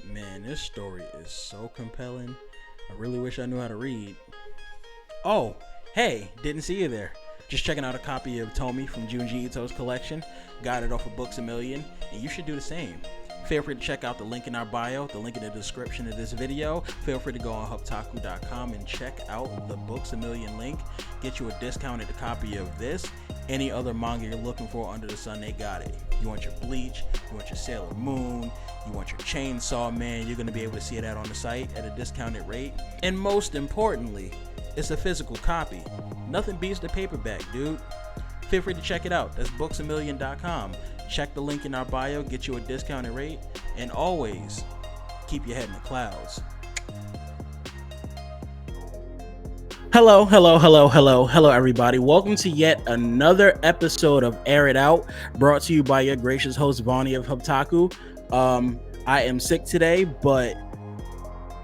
Man, this story is so compelling. I really wish I knew how to read. Oh, hey, didn't see you there. Just checking out a copy of Tomi from Junji Ito's collection. Got it off of Books a Million, and you should do the same. Feel free to check out the link in our bio, the link in the description of this video. Feel free to go on hubtaku.com and check out the Books a Million link. Get you a discounted copy of this. Any other manga you're looking for under the sun, they got it. You want your Bleach, you want your Sailor Moon, you want your Chainsaw Man, you're going to be able to see that on the site at a discounted rate. And most importantly, it's a physical copy. Nothing beats the paperback, dude. Feel free to check it out. That's booksamillion.com. Check the link in our bio, get you a discounted rate, and always keep your head in the clouds. Hello, everybody. Welcome to yet another episode of Air It Out, brought to you by your gracious host, Vonnie of Hubtaku. I am sick today, but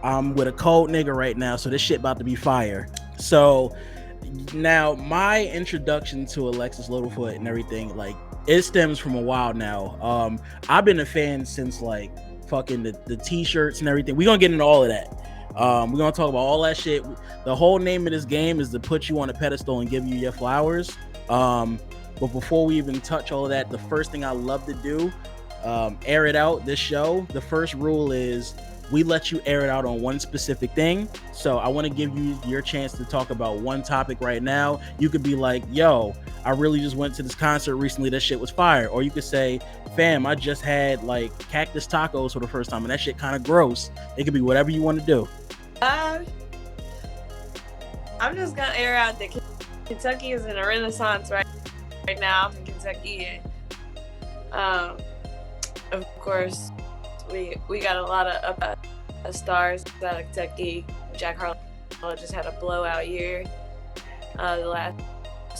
I'm with a cold nigga right now, so this shit about to be fire. So now my introduction to Alexis Littlefoot and everything, like, it stems from a while now. I've been a fan since like fucking the t-shirts and everything. We're gonna get into all of that. We're gonna talk about all that shit. The whole name of this game is to put you on a pedestal and give you your flowers. But before we even touch all of that, the first thing I love to do, air it out. This show, the first rule is we let you air it out on one specific thing. So I want to give you your chance to talk about one topic right now. You could be like, yo, I really just went to this concert recently. That shit was fire. Or you could say, fam, I just had like cactus tacos for the first time and that shit kind of gross. It could be whatever you want to do. I'm just gonna air out that Kentucky is in a renaissance right now. I'm in Kentucky, and of course we got a lot of stars out of Kentucky. Jack Harlow just had a blowout year. The last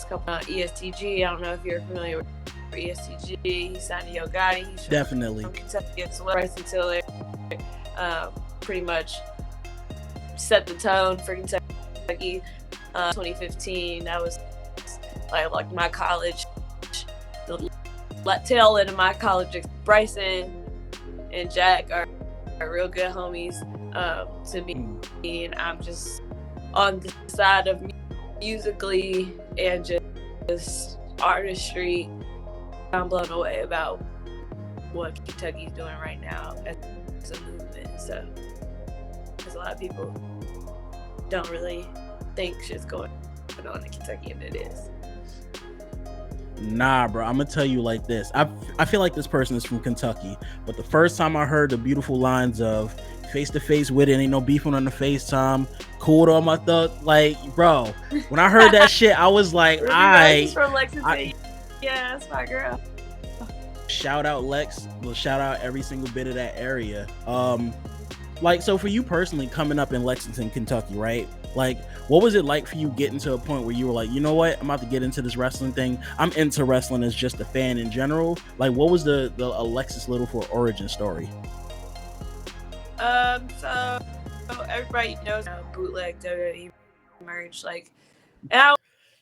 couple ESTG. I don't know if you're familiar with ESTG. He signed to Yo Gotti. He's Definitely. From Kentucky as well. Bryson Tiller pretty much set the tone for Kentucky. 2015. That was like my college, the tail end of my college. Bryson and Jack are real good homies to me, and I'm just on the side of musically and just artistry. I'm blown away about what Kentucky's doing right now as a movement. So, because a lot of people don't really think shit's going on in Kentucky, and it is. Nah, bro, I'm gonna tell you like this. I feel like this person is from Kentucky, but the first time I heard the beautiful lines of face to face with it, ain't no beefing on the FaceTime, cool on my thug, like, bro, when I heard that shit, I was like, from Lexington. Yeah, that's my girl. Shout out Lex. Well, shout out every single bit of that area. Like, so for you personally, coming up in Lexington, Kentucky, right? Like, what was it like for you getting to a point where you were like, you know what, I'm about to get into this wrestling thing. I'm into wrestling as just a fan in general. Like, what was the Alexis Littlefoot origin story? So everybody knows bootleg WWE merch, like, and I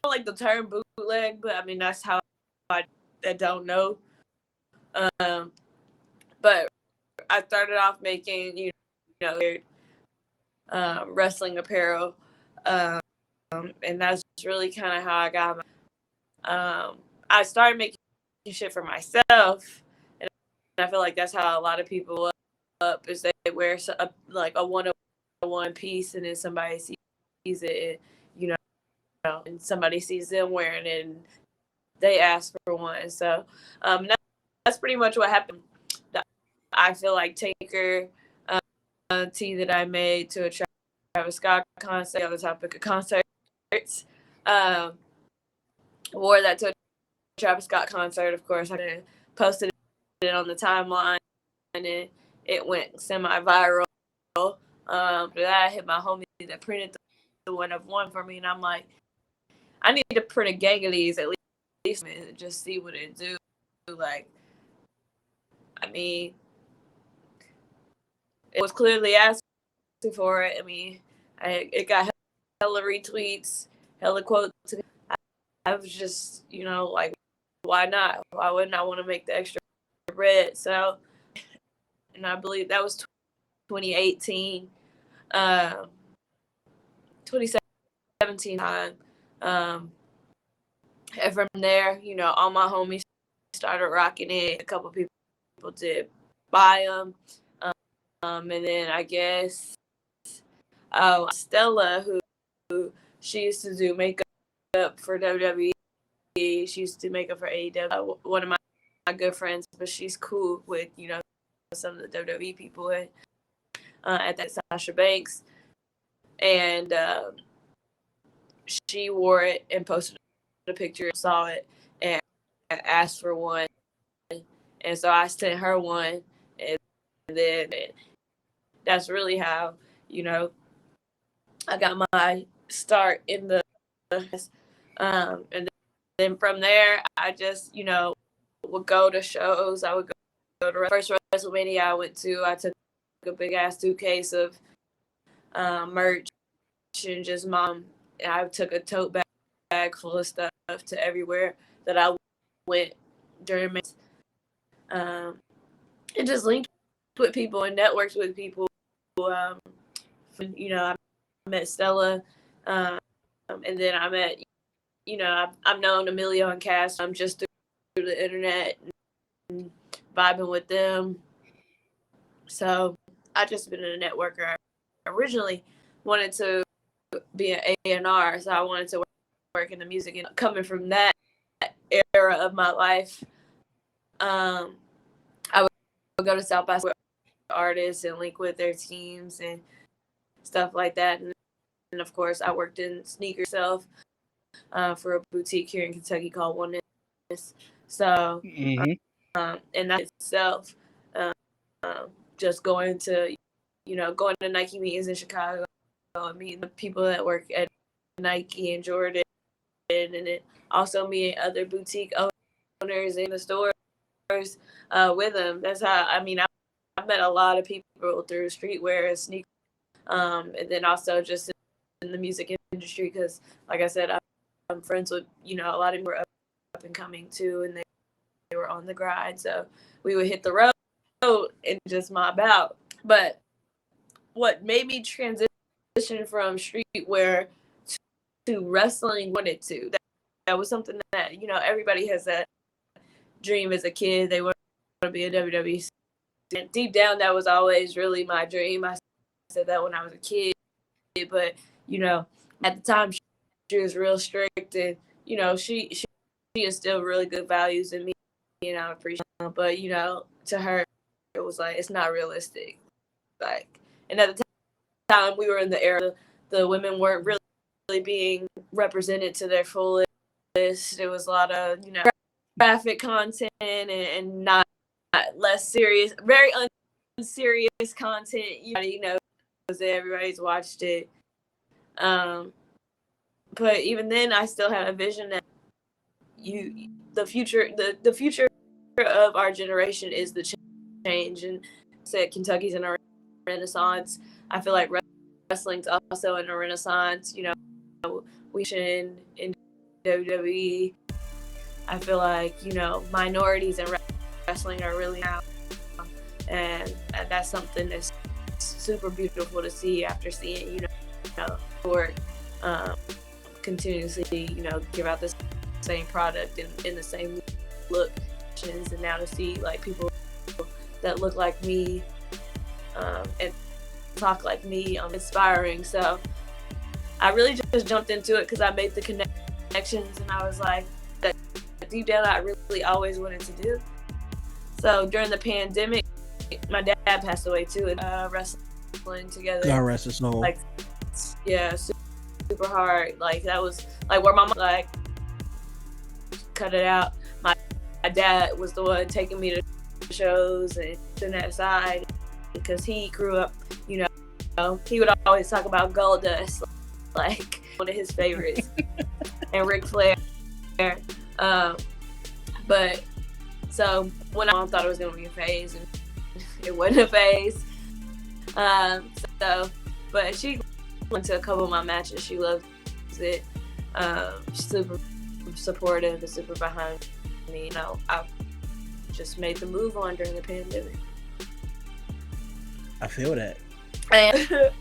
don't like the term bootleg, but I mean that's how I don't know. But I started off making wrestling apparel, and that's really kind of how I got my. I started making shit for myself, and I feel like that's how a lot of people up is they wear like a 101 piece, and then somebody sees it, and somebody sees them wearing it, and they ask for one. So that's pretty much what happened. I feel like Taker tee that I made to a Travis Scott concert on the topic of concerts. Wore that to a Travis Scott concert. Of course, I posted it on the timeline, and it went semi-viral. After that, I hit my homie that printed the one of one for me, and I'm like, I need to print a gang of these at least and just see what it do. Like, I mean, it was clearly asking for it. I mean, it got hella retweets, hella quotes. I was just, like, why not? Why wouldn't I want to make the extra bread? So, and I believe that was 2018, 2017 time. And from there, all my homies started rocking it. A couple people did buy them. And then I guess Stella, who she used to do makeup for WWE. She used to do makeup for AEW. One of my good friends, but she's cool with, some of the WWE people at that Sasha Banks. And she wore it and posted a picture, saw it, and asked for one. And so I sent her one. And then that's really how, I got my start in the and then from there I just, would go to shows. I would go to the first WrestleMania I went to. I took a big ass suitcase of merch and just I took a tote bag full of stuff to everywhere that I went during my and just linked with people and networked with people. I met Stella, and then I met, I've known Emilio and Cass. I'm just through the internet and vibing with them. So I just been a networker. I originally wanted to be an A&R, so I wanted to work in the music. And coming from that era of my life, I would go to South by Southwest artists and link with their teams and stuff like that. And of course, I worked in sneaker self for a boutique here in Kentucky called Oneness. So, and that itself, just going to Nike meetings in Chicago and meeting the people that work at Nike and Jordan, and then also meeting other boutique owners in the stores with them. That's how, I've met a lot of people through streetwear and sneakers, and then also just in the music industry, because like I said, I'm friends with, a lot of people up and coming too, and they were on the grind, so we would hit the road and just mob out. But what made me transition from streetwear to wrestling wanted to, that was something that, everybody has that dream as a kid. They want to be a WWE. And deep down, that was always really my dream. I said that when I was a kid, but at the time she was real strict, and she instilled really good values in me, and I appreciate it. But to her, it was like, it's not realistic. Like, and at the time we were in the era, the women weren't really being represented to their fullest. There was a lot of graphic content and not less serious, very unserious content. Because everybody's watched it. But even then, I still had a vision that the future of our generation is the change. And said Kentucky's in a renaissance. I feel like wrestling's also in a renaissance. We should in WWE. I feel like minorities in wrestling are really out, and that's something that's super beautiful to see after seeing sport continuously give out the same product in the same look, and now to see like people that look like me and talk like me, inspiring. So I really just jumped into it because I made the connections, and I was like, that deep down I really always wanted to do. So during the pandemic, my dad passed away too, and wrestling together. God rest his soul. Like, yeah, super hard. Like, that was like where my mom like cut it out. My dad was the one taking me to shows and putting that aside, because he grew up, he would always talk about Goldust, like one of his favorites, and Ric Flair. But so when my mom thought it was gonna be a phase, and it wasn't a phase. But she went to a couple of my matches. She loves it. She's super supportive and super behind me. I just made the move on during the pandemic. I feel that. And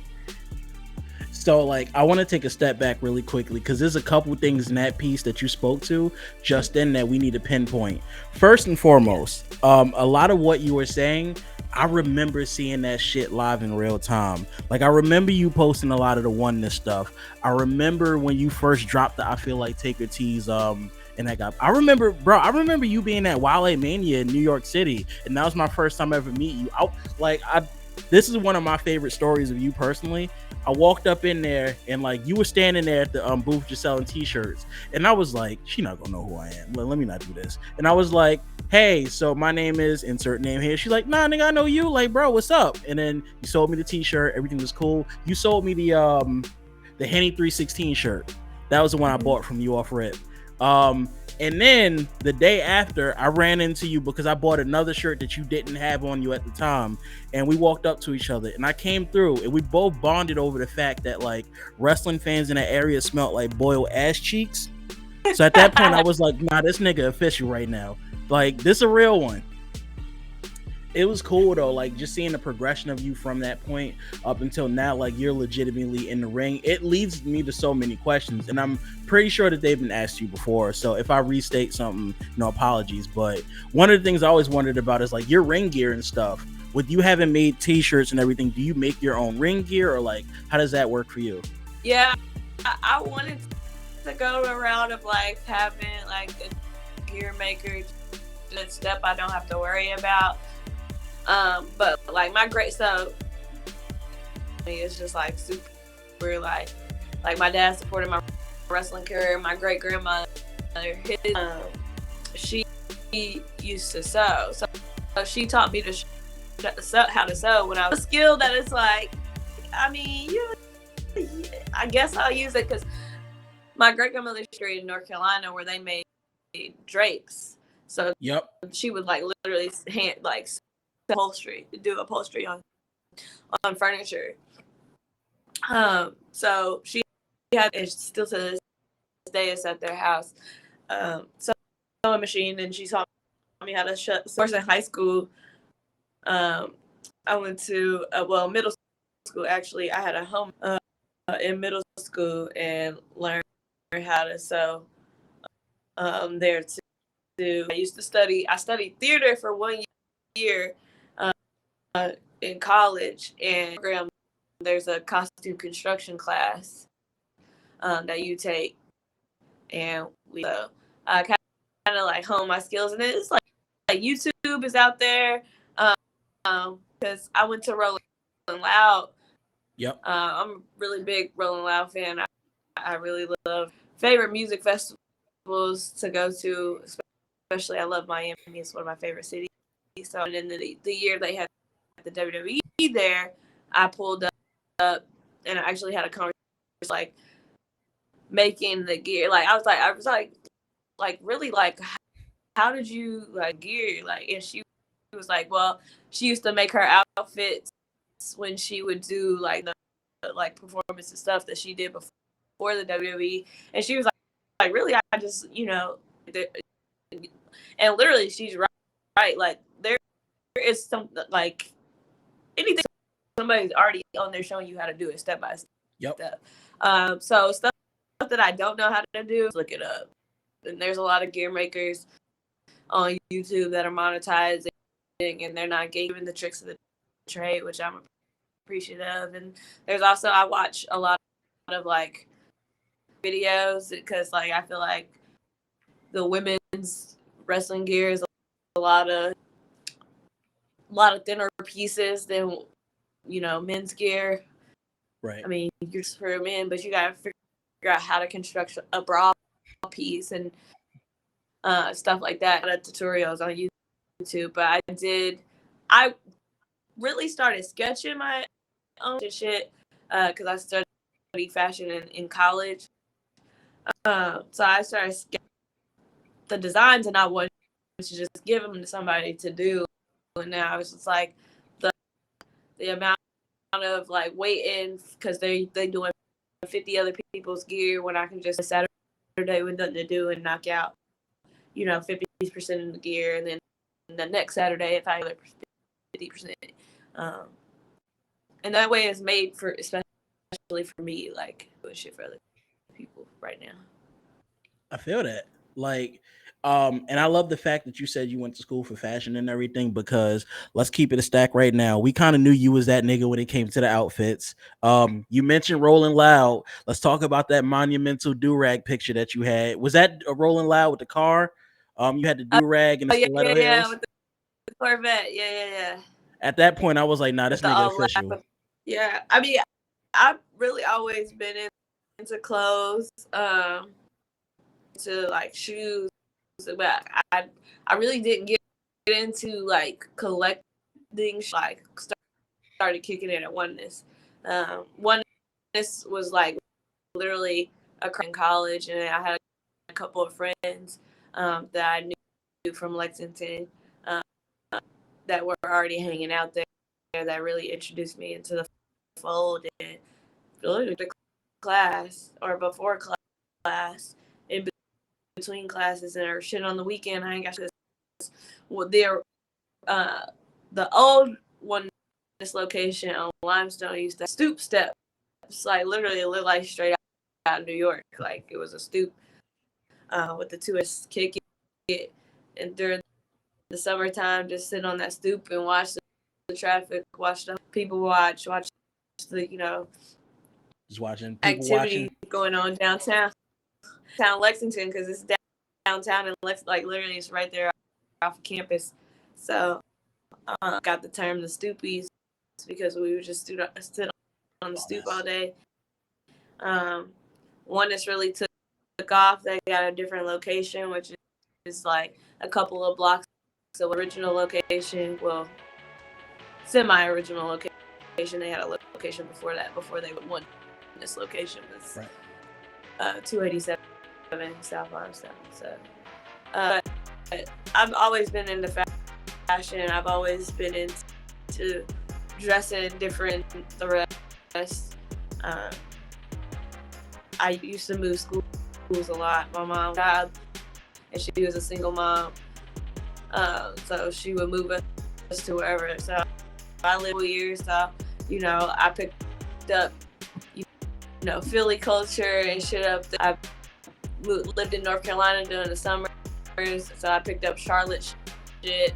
So, like, I want to take a step back really quickly because there's a couple things in that piece that you spoke to just then that we need to pinpoint. First and foremost, a lot of what you were saying, I remember seeing that shit live in real time. Like, I remember you posting a lot of the oneness stuff. I remember when you first dropped the I Feel Like Taker T's, and that got, I remember, bro, I remember you being at Wale Mania in New York City, and that was my first time ever meeting you. This is one of my favorite stories of you personally. I walked up in there and like you were standing there at the booth just selling t-shirts, and I was like, she not gonna know who I am. Let me not do this. And I was like, hey, so my name is insert name here. She's like, nah, nigga, I know you. Like, bro, what's up? And then you sold me the t-shirt. Everything was cool. You sold me the Henny 316 shirt. That was the one I bought from you off rip. And then the day after, I ran into you because I bought another shirt that you didn't have on you at the time, and we walked up to each other, and I came through, and we both bonded over the fact that like wrestling fans in that area smelled like boiled ass cheeks. So at that point, I was like, nah, this nigga official right now. Like, this a real one. It was cool though, like just seeing the progression of you from that point up until now. Like, you're legitimately in the ring. It leads me to so many questions, and I'm pretty sure that they've been asked you before. So if I restate something, apologies. But one of the things I always wondered about is like your ring gear and stuff. With you having made t-shirts and everything, do you make your own ring gear, or like how does that work for you? yeah, I wanted to go around of like having like a gear maker step I don't have to worry about. But like my great so it's just like super like my dad supported my wrestling career. My great grandmother, she used to sew, so she taught me how to sew when I was a skill that is like, I mean, I guess I'll use it because my great grandmother straight in North Carolina where they made drapes. So Yep. she would like literally do upholstery on furniture. So she had, and still to this day it's at their house, sewing machine, and she taught me how to sew. Of course, in high school, I went to middle school. Actually, I had a home in middle school and learned how to sew there too. I studied theater for 1 year in college, and there's a costume construction class that you take, and we kind of like hone my skills. And it's like YouTube is out there because I went to Rolling Loud. Yep. I'm a really big Rolling Loud fan. I really love favorite music festivals to go to, especially I love Miami. It's one of my favorite cities. So in the year they had the WWE there, I pulled up and I actually had a conversation like making the gear. Like I was like really like, how did you like gear? Like, and she was like, well, she used to make her outfits when she would do like the like performance and stuff that she did before the WWE, and she was like really, I just and literally she's right. Like there is some like anything somebody's already on there showing you how to do it step by step. Yep. So stuff that I don't know how to do, look it up. And there's a lot of gear makers on YouTube that are monetizing, and they're not giving the tricks of the trade, which I'm appreciative of. And there's also, I watch a lot of like videos because like I feel like the women's wrestling gear is a lot of thinner pieces than men's gear. Right. I mean, you're just for men, but you gotta figure out how to construct a bra piece and stuff like that. Tutorials on YouTube, but I really started sketching my own shit because I studied fashion in college. So I started sketching the designs, and I wanted to just give them to somebody to do. And now it's just like the amount of like waiting because they doing 50 other people's gear when I can just Saturday with nothing to do and knock out 50% of the gear, and then the next Saturday if I 50%. And that way it's made for, especially for me, like doing shit for other people right now. I feel that. Like, and I love the fact that you said you went to school for fashion and everything because let's keep it a stack right now. We kind of knew you was that nigga when it came to the outfits. You mentioned Rolling Loud. Let's talk about that monumental do-rag picture that you had. Was that a Rolling Loud with the car? You had the do-rag and the Oh yeah, stiletto yeah, yeah, heels. with the Corvette. Yeah, yeah, yeah. At that point, I was like, nah, With this the nigga all official. black. Yeah, I mean, I've really always been into clothes, to like shoes, but I really didn't get into like collecting. Like started kicking it at Oneness. Oneness was like literally in college, and I had a couple of friends that I knew from Lexington um, that were already hanging out there that really introduced me into the fold and really the class or before class, in between classes and or shit on the weekend. I ain't got this. Well, they're the old one. This location on Limestone used to stoop steps, like literally it looked like straight out of New York. Like it was a stoop with the tourists kicking it, and during the summertime, just sit on that stoop and watch the traffic, watch the people watch the Just watching people activity watching. going on downtown Lexington, because it's downtown and like literally it's right there off of campus. So got the term the stoopies because we would just sit on the stoop all day. One that's really took off. They got a different location, which is like a couple of blocks. So original location, well, semi-original location. They had a location before that. Before they won this location was 287 South Limestone. So, I've always been into fashion. I've always been into dressing different. The rest. I used to move schools a lot. My mom died, and she was a single mom. So she would move us to wherever. So I lived for years. So I picked up Philly culture and shit up. I lived in North Carolina during the summers, so I picked up Charlotte shit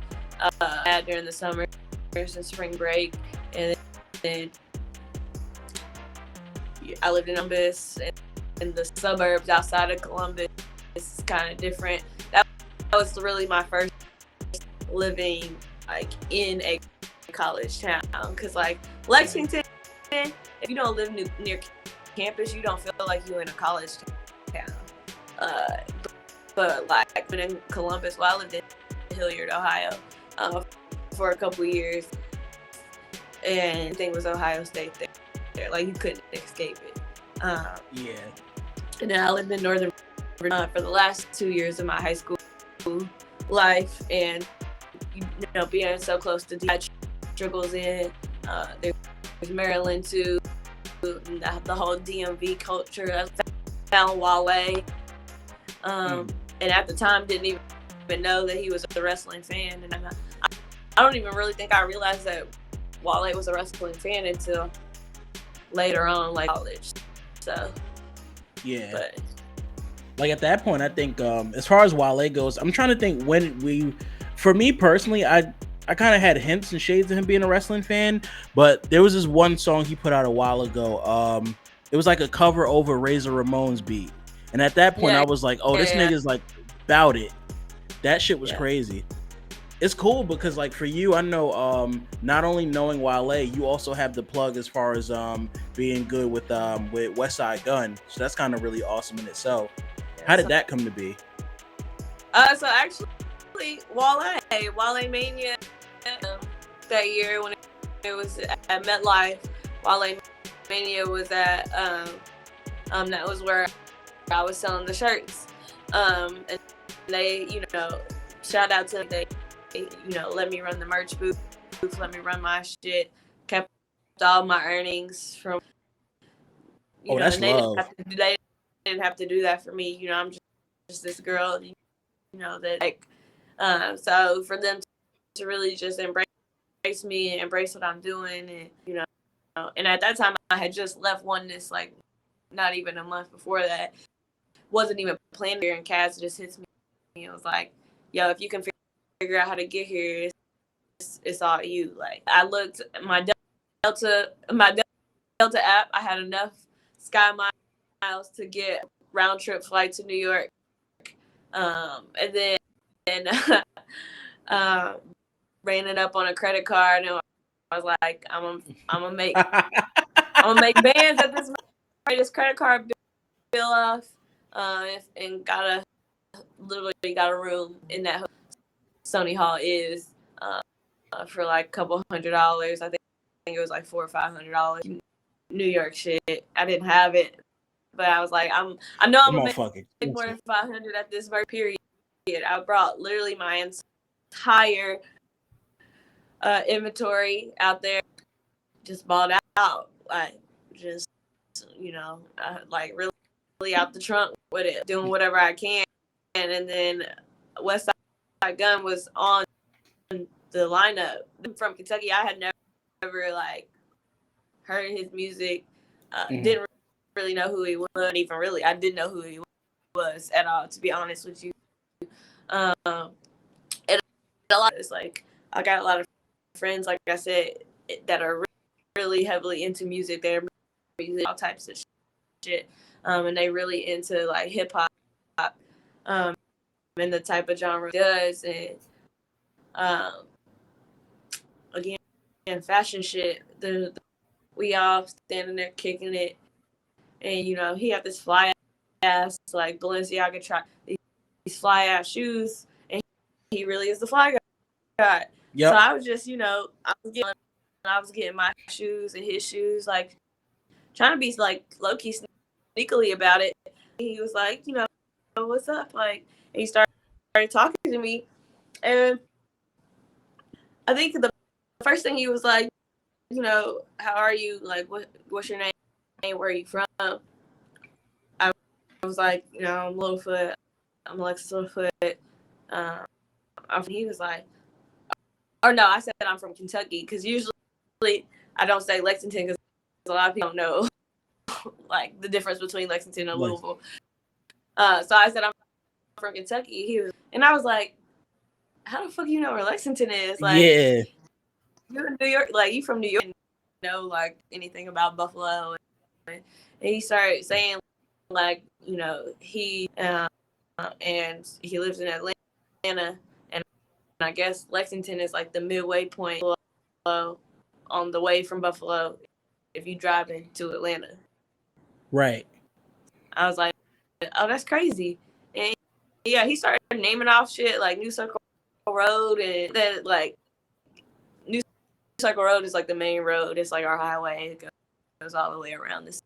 during the summers and spring break, and then I lived in Columbus and in the suburbs outside of Columbus. It's kind of different. That was really my first living like in a college town, because like Lexington, if you don't live near campus, you don't feel like you're in a college town. But like when in Columbus, I lived in Hilliard, Ohio, for a couple years, and everything was Ohio State there. Like you couldn't escape it. Yeah. And then I lived in Northern Virginia for the last 2 years of my high school life, and being so close to that trickles in. There's Maryland too, the whole DMV culture. I found Wale, and at the time didn't even know that he was a wrestling fan, and I don't even really think I realized that Wale was a wrestling fan until later on, like college. So yeah. But like at that point, I think as far as Wale goes, I'm trying to think for me personally, I kind of had hints and shades of him being a wrestling fan, but there was this one song he put out a while ago. It was like a cover over Razor Ramon's beat, and at that point, I was like, "Oh, this nigga's like about it." That shit was crazy. It's cool because like for you, I know not only knowing Wale, you also have the plug as far as being good with West Side Gun, so that's kind of really awesome in itself. How did that come to be? So actually, Wale Mania that year when it was at MetLife, Wale Mania was at that was where I was selling the shirts, and they shout out to them. They let me run the merch booth, let me run my shit, kept all my earnings from that's love. They didn't have to do that for me. I'm just this girl, that like so for them to really just embrace me and embrace what I'm doing, and and at that time I had just left Oneness, like not even a month before that. Wasn't even planning here, and Cass just hits me. It was like, yo, if you can figure out how to get here, it's all you. Like, I looked at my Delta app. I had enough Sky Miles to get round trip flight to New York. And then ran it up on a credit card, and I was like, I'm gonna make bands at this pay this credit card bill off, and literally got a room in that Sony Hall is for like a couple $100. I think it was like $400 or $500. New York shit. I didn't have it, but I was like, I know I'm gonna make more than 500 at this very period. I brought literally my entire inventory out there, just bought out, like just like really out the trunk with it, doing whatever I can, and then West Side Gun was on the lineup. From Kentucky, I had never like heard his music, didn't really know who he was, even really. I didn't know who he was at all, to be honest with you. And a lot is like, I got a lot of friends, like I said, that are really heavily into music. They're music, all types of shit, and they really into like hip hop, and the type of genre it does, and again, fashion shit. We all standing there kicking it, and he had this fly ass like Balenciaga these fly ass shoes, and he really is the fly guy. Yep. So I was just, I was getting my shoes and his shoes, like trying to be like low key sneakily about it. He was like, what's up? Like, and he started talking to me, and I think the first thing he was like, how are you? Like, what's your name? Where are you from? I was like, I'm Littlefoot. I'm Alexis Littlefoot. He was like, or no, I said I'm from Kentucky, because usually I don't say Lexington because a lot of people don't know like the difference between Lexington and Louisville. So I said I'm from Kentucky. And I was like, how the fuck you know where Lexington is? Like, yeah, you're in New York, like you from New York, know like anything about Buffalo? And he started saying like, he and he lives in Atlanta, and I guess Lexington is like the midway point on the way from Buffalo if you drive into Atlanta. Right. I was like, oh, that's crazy. And yeah, he started naming off shit like New Circle Road, and then like New Circle Road is like the main road. It's like our highway. It goes all the way around this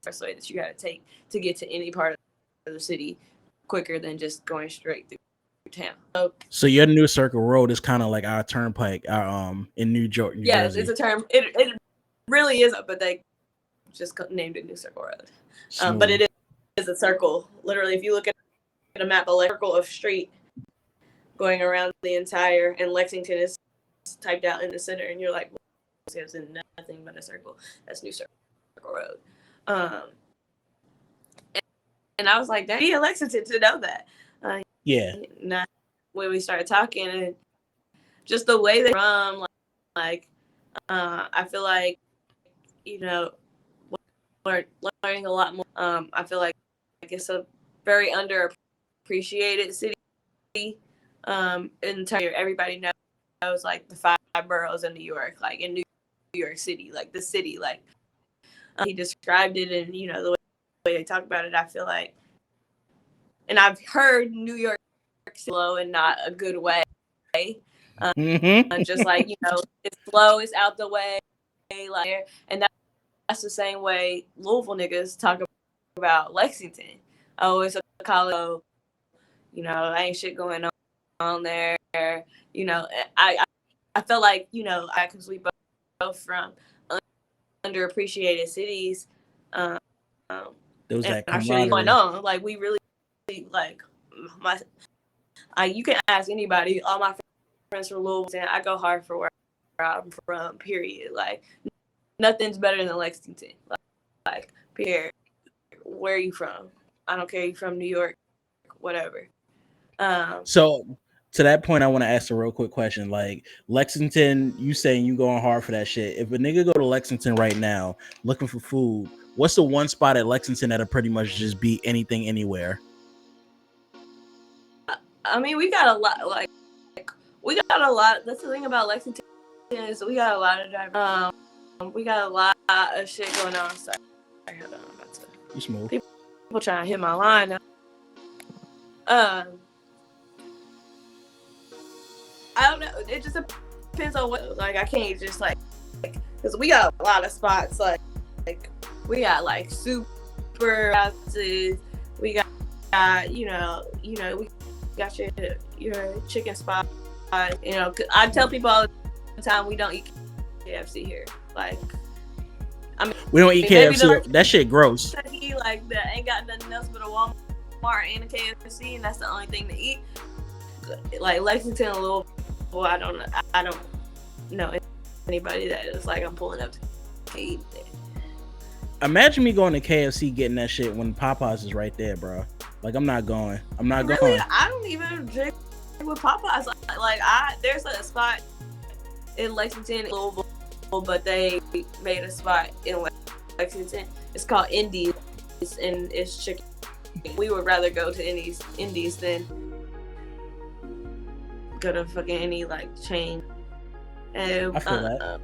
expressway that you got to take to get to any part of the city quicker than just going straight through town. So your New Circle Road is kind of like our turnpike in New Jersey. Yeah, it's a term. It really is, but they just named it New Circle Road. But it is a circle. Literally, if you look at a map, a circle of street going around the entire, and Lexington is typed out in the center, and you're like, well, it's nothing but a circle. That's New Circle Road. And I was like, dang, yeah, Lexington to know that. Yeah. Not when we started talking, and just the way they're from, like, I feel like, learning a lot more. I feel like it's a very underappreciated city. In terms of everybody knows like the 5 boroughs in New York, like in New York City, like the city, like he described it, and the way they talk about it, I feel like, and I've heard New York slow in not a good way. Just like, it's slow, it's out the way, like, and that's the same way Louisville niggas talk about Lexington. Oh, it's a college, ain't shit going on there. I felt like, because we both from underappreciated cities. There was that camaraderie going on. Like, we really, like, you can ask anybody, all my friends from Louisville, and I go hard for where I'm from, period. Like, nothing's better than Lexington. Like Pierre, where are you from? I don't care. You from New York, whatever. So to that point, I want to ask a real quick question. Like Lexington, you saying you going hard for that shit. If a nigga go to Lexington right now looking for food, what's the one spot at Lexington that'll pretty much just be anything anywhere? I mean, we got a lot. Like we got a lot. That's the thing about Lexington is we got a lot of drivers. We got a lot of shit going on. Sorry, hold on. I'm about to. You smooth. People trying to hit my line now. I don't know. It just depends on what. Like, I can't just like, because we got a lot of spots. Like we got like super houses. We got you know we got your chicken spot. You know, I tell people all the time we don't eat KFC here. Like, I mean, we don't eat KFC. That shit gross. Like that ain't got nothing else but a Walmart and a KFC, and that's the only thing to eat. Like Lexington, a little. Well, I don't know anybody that is like I'm pulling up to eat it. Imagine me going to KFC getting that shit when Popeyes is right there, bro. Like I'm not going. Really, I don't even drink with Popeyes. Like there's a spot in Lexington, Louisville, but they made a spot in Lexington. It's called Indies, and it's chicken. We would rather go to Indies than go to fucking any like chain. And, I feel that.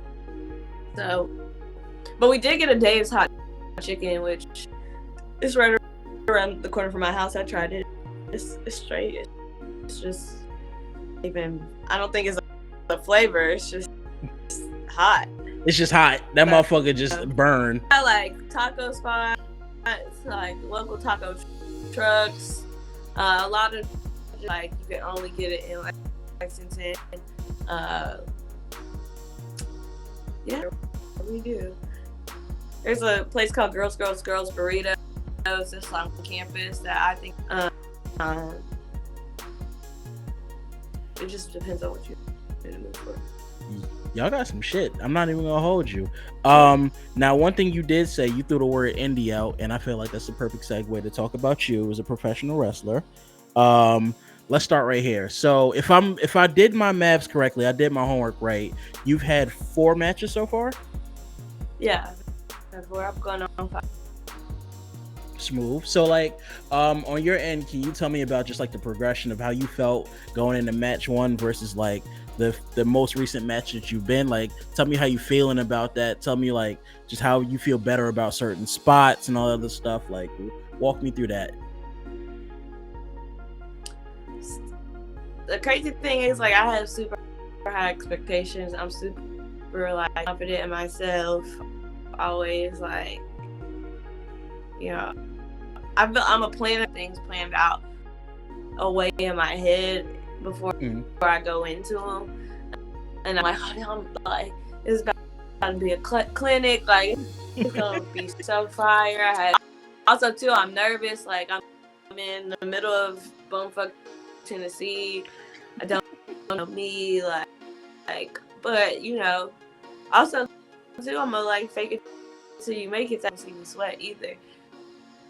So, but we did get a Dave's hot chicken, which is right around the corner from my house. I tried it. It's straight. It's just even. I don't think it's a flavor. It's just hot. It's just hot. That motherfucker just burned. I like taco spots, like local taco trucks. A lot of like you can only get it in like Lexington. Yeah, we do. There's a place called Girls Burritos. It's on campus that I think it just depends on what you're in the mood for. Y'all got some shit. I'm not even gonna hold you. Now one thing you did say, you threw the word indie out, and I feel like that's the perfect segue to talk about you as a professional wrestler. Let's start right here. So if I did my maths correctly, I did my homework right. You've had 4 matches so far? Yeah. That's where I'm going on 5. Smooth. So like on your end, can you tell me about just like the progression of how you felt going into match 1 versus like the most recent match that you've been? Like, tell me how you feeling about that. Tell me like just how you feel better about certain spots and all that other stuff. Like, walk me through that. The crazy thing is, like, I have super high expectations. I'm super like confident in myself. Always like, you know, I'm a planner. Things planned out away in my head before I go into them, and I'm like, oh, I'm like, it's about to be a clinic. Like, it's gonna be so fire. Also, too, I'm nervous. Like, I'm in the middle of Bumblefuck, Tennessee. I don't know me, like, but you know, also too, I'm gonna like fake it till you make it. I don't see me sweat either.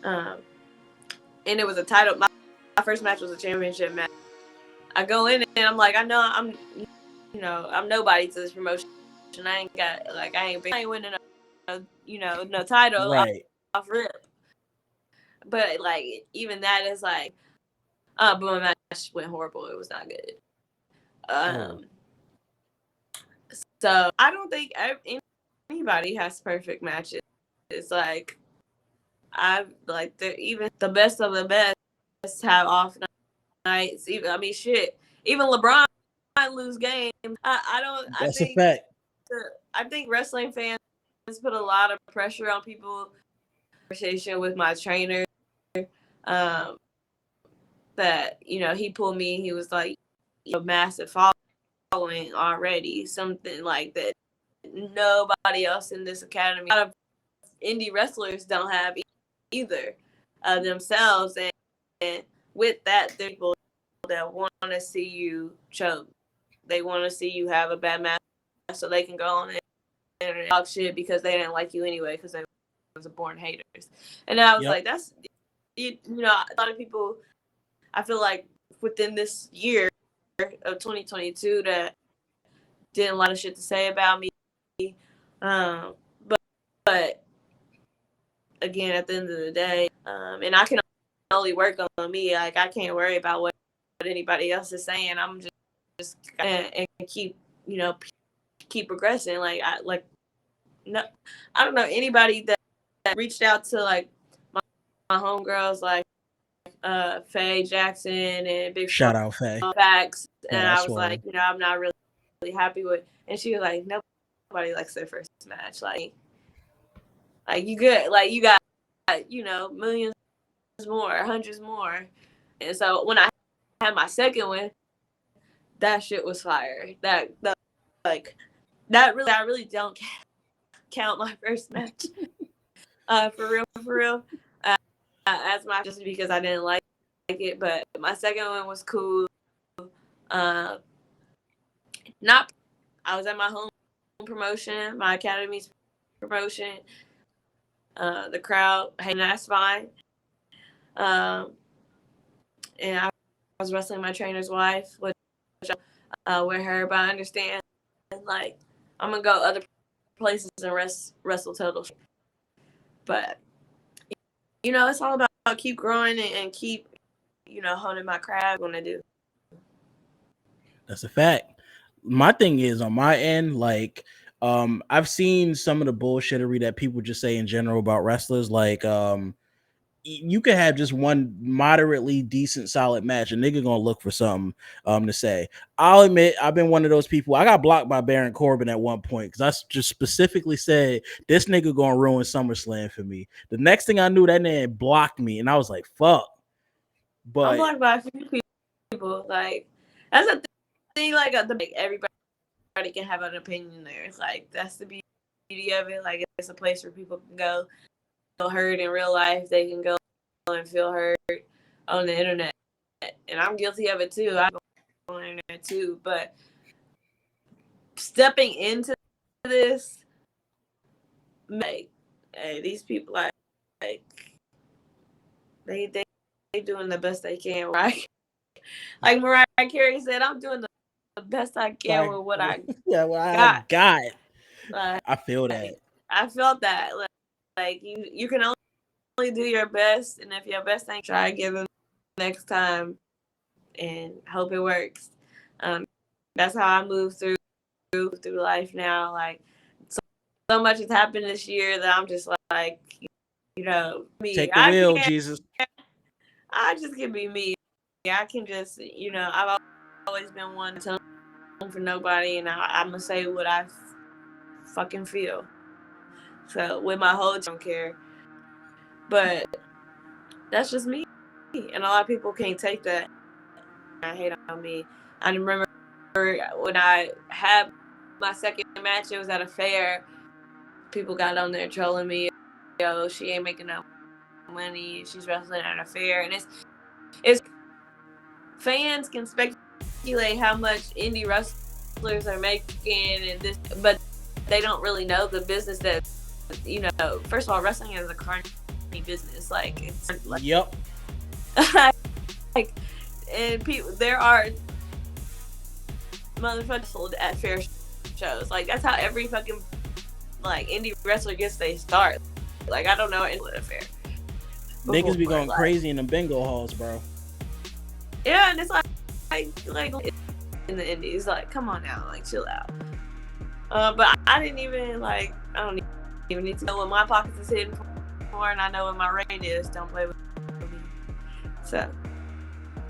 And it was a title. My first match was a championship match. I go in and I'm like, I know I'm nobody to this promotion. I ain't got like I ain't winning no title right off rip. But like even that is like, but my match went horrible. It was not good. So I don't think anybody has perfect matches. It's like even the best of the best have off nights. Even LeBron lose games. That's a fact. I think wrestling fans put a lot of pressure on people. Conversation with my trainer, that he pulled me. He was like, a massive following already, something like that nobody else in this academy, a lot of indie wrestlers don't have either themselves, and with that, there are people that want to see you choke. They want to see you have a bad match so they can go on internet talk shit because they didn't like you anyway because they was born haters. And I was like, that's, you know, a lot of people, I feel like within this year of 2022 that did a lot of shit to say about me. But again, at the end of the day, and I can only work on me. Like, I can't worry about what anybody else is saying. I'm just and keep, you know, keep progressing. Like, no, I don't know anybody that reached out to like my homegirls, like Faye Jackson and Big Shout out Faye. Facts, and Yeah, I was like, you know, I'm not really happy with, and she was like, nobody likes their first match, like you good, like you got, you know, millions more, hundreds more. And so when I had my second one, that shit was fire. That like that really, I really don't count my first match for real as my, just because I didn't like it. But my second one was cool. Not, I was at my home promotion, my academy's promotion. The crowd, hey, that's fine. And I was wrestling my trainer's wife, which with her, but I understand, like, I'm gonna go other places and wrestle total. But you know, it's all about keep growing and keep, you know, honing my craft when I do. That's a fact. My thing is, on my end, like, I've seen some of the bullshittery that people just say in general about wrestlers. Like, you could have just one moderately decent solid match, and nigga gonna look for something to say. I'll admit, I've been one of those people. I got blocked by Baron Corbin at one point because I just specifically said this nigga gonna ruin SummerSlam for me. The next thing I knew, that man blocked me, and I was like, fuck. But I'm blocked by a few people. Like, that's a thing. Like, everybody can have an opinion there. It's like, that's the beauty of it. Like, it's a place where people can go feel heard in real life. They can go and feel heard on the internet. And I'm guilty of it too. I'm on the internet too. But stepping into this, like, hey, these people, like they doing the best they can, right? Like Mariah Carey said, I'm doing the best I can with what I got. Like, I feel that. I felt that. Like you can only do your best, and if your best ain't, try again next time, and hope it works. That's how I move through life now. Like, so much has happened this year that I'm just like, you know, me. Take the wheel, Jesus. I just can be me. I can just, you know, I've always been one to tone for nobody, and I'm gonna say what I fucking feel. So with my whole, don't care. But that's just me, and a lot of people can't take that. I hate on me. I remember when I had my second match, it was at a fair. People got on there trolling me. Yo, she ain't making no money. She's wrestling at a fair, and it's fans can speculate how much indie wrestlers are making and this, but they don't really know the business that, you know. First of all, wrestling is a carny business. Like, it's like, yep. Like, and people, there are motherfuckers sold at fair shows. Like, that's how every fucking, like, indie wrestler gets their start. Like, I don't know any fair. Niggas be going crazy in the bingo halls, bro. Yeah, and it's like in the indies, like, come on now, like, chill out. But I didn't even, like, I don't even need to know what my pockets is hitting for, and I know what my rate is. Don't play with me. So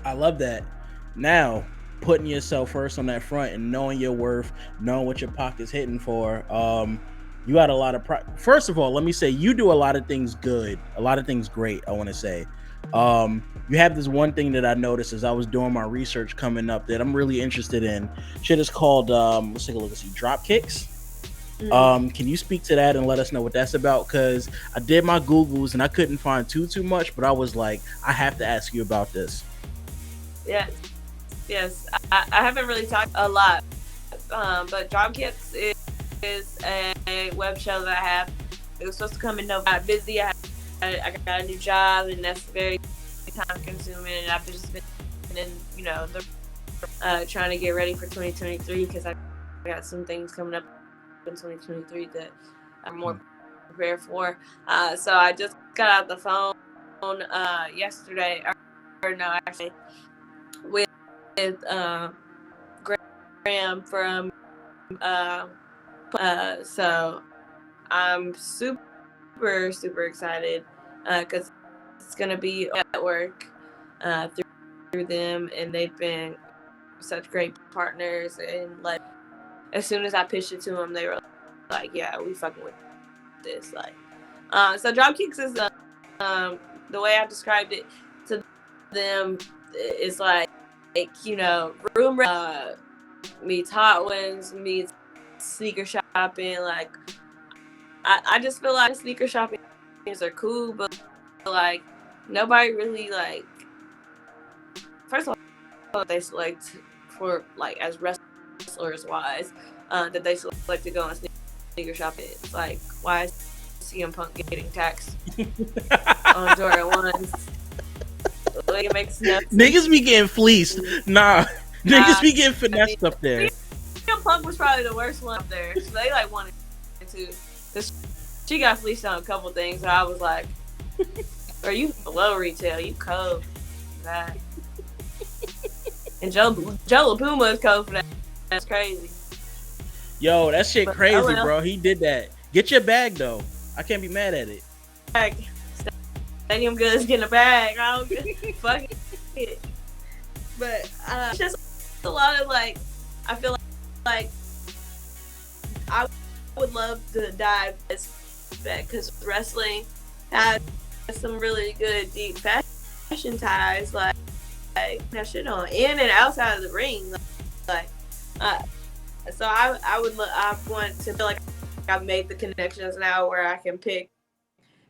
I love that. Now, putting yourself first on that front and knowing your worth, knowing what your pocket's hitting for, you got a lot of first of all, let me say, you do a lot of things good, a lot of things great, I want to say. You have this one thing that I noticed as I was doing my research coming up that I'm really interested in. Shit is called, let's take a look and see, drop kicks. Can you speak to that and let us know what that's about? Because I did my Googles and I couldn't find too much, but I was like, I have to ask you about this. Yes. I haven't really talked a lot, but drop kicks is a web show that I have. It was supposed to come in November. I got busy. I got a new job, and that's very time consuming. And I've just been in, trying to get ready for 2023 because I got some things coming up in 2023 that I'm more prepared for. So I just got out the phone yesterday, or no, actually, with Graham from so I'm super excited because it's gonna be at work through them, and they've been such great partners. And like as soon as I pitched it to them, they were like, "Yeah, we fucking with this." Like, so Dropkicks is the way I described it to them is like room meets Hot Ones meets sneaker shopping. Like, I just feel like sneaker shopping are cool, but like nobody really like. First of all, they select for like as wrestlers wise that they select to go on sneaker shopping. It's like, why is CM Punk getting taxed on Jordan ones? Like, it makes no sense. Niggas be getting fleeced. Nah, niggas be getting finessed up there. CM Punk was probably the worst one up there. So they like wanted to. She got fleeced on a couple things. So I was like, "Are you below retail? You cold for that?" And Joe LaPuma is cold for that. That's crazy. Yo, that shit crazy, bro. He did that. Get your bag though. I can't be mad at it. Stadium Goods getting a bag. I don't fuck it. But it's just a lot of like. I feel like I would love to dive back because wrestling has some really good deep fashion ties, like that shit on in and outside of the ring. So I want to feel like I've made the connections now where I can pick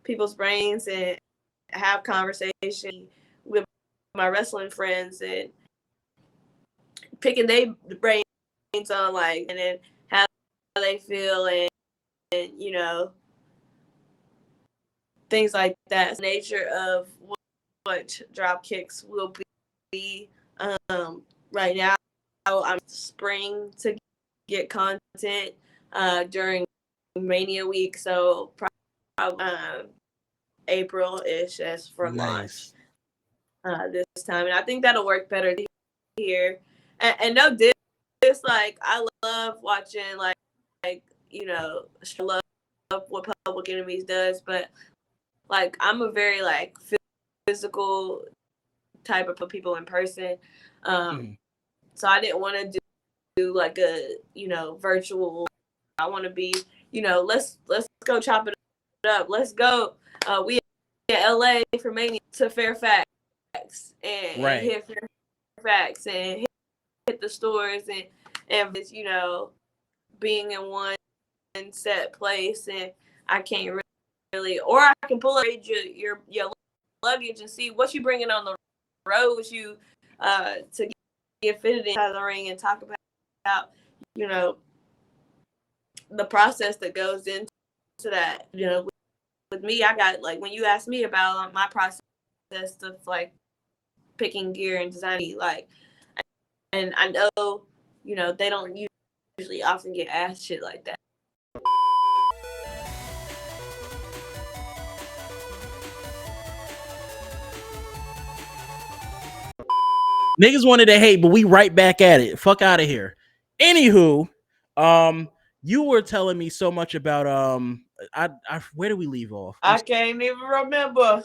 people's brains and have conversation with my wrestling friends and picking their brains on like and then how they feel and things like that. The nature of what Dropkicks will be right now. I'm spring to get content during Mania week, so probably April-ish as for launch this time, and I think that'll work better here. And no diss, like I love watching like love what Public Enemies does, but like I'm a very like physical type of people in person, so I didn't want to do like a virtual. I want to be let's go chop it up. Let's go. We in LA for Mania to Fairfax and hit Fairfax and hit the stores and it's being in one set place, and I can't really, or I can pull up your luggage and see what you bringing on the road with you to get fitted inside the ring and talk about the process that goes into that. With me, I got like when you asked me about my process of like picking gear and designing, like, and I know they don't usually often get asked shit like that. Niggas wanted to hate, but we right back at it. Fuck out of here. Anywho, you were telling me so much about where did we leave off? I can't even remember.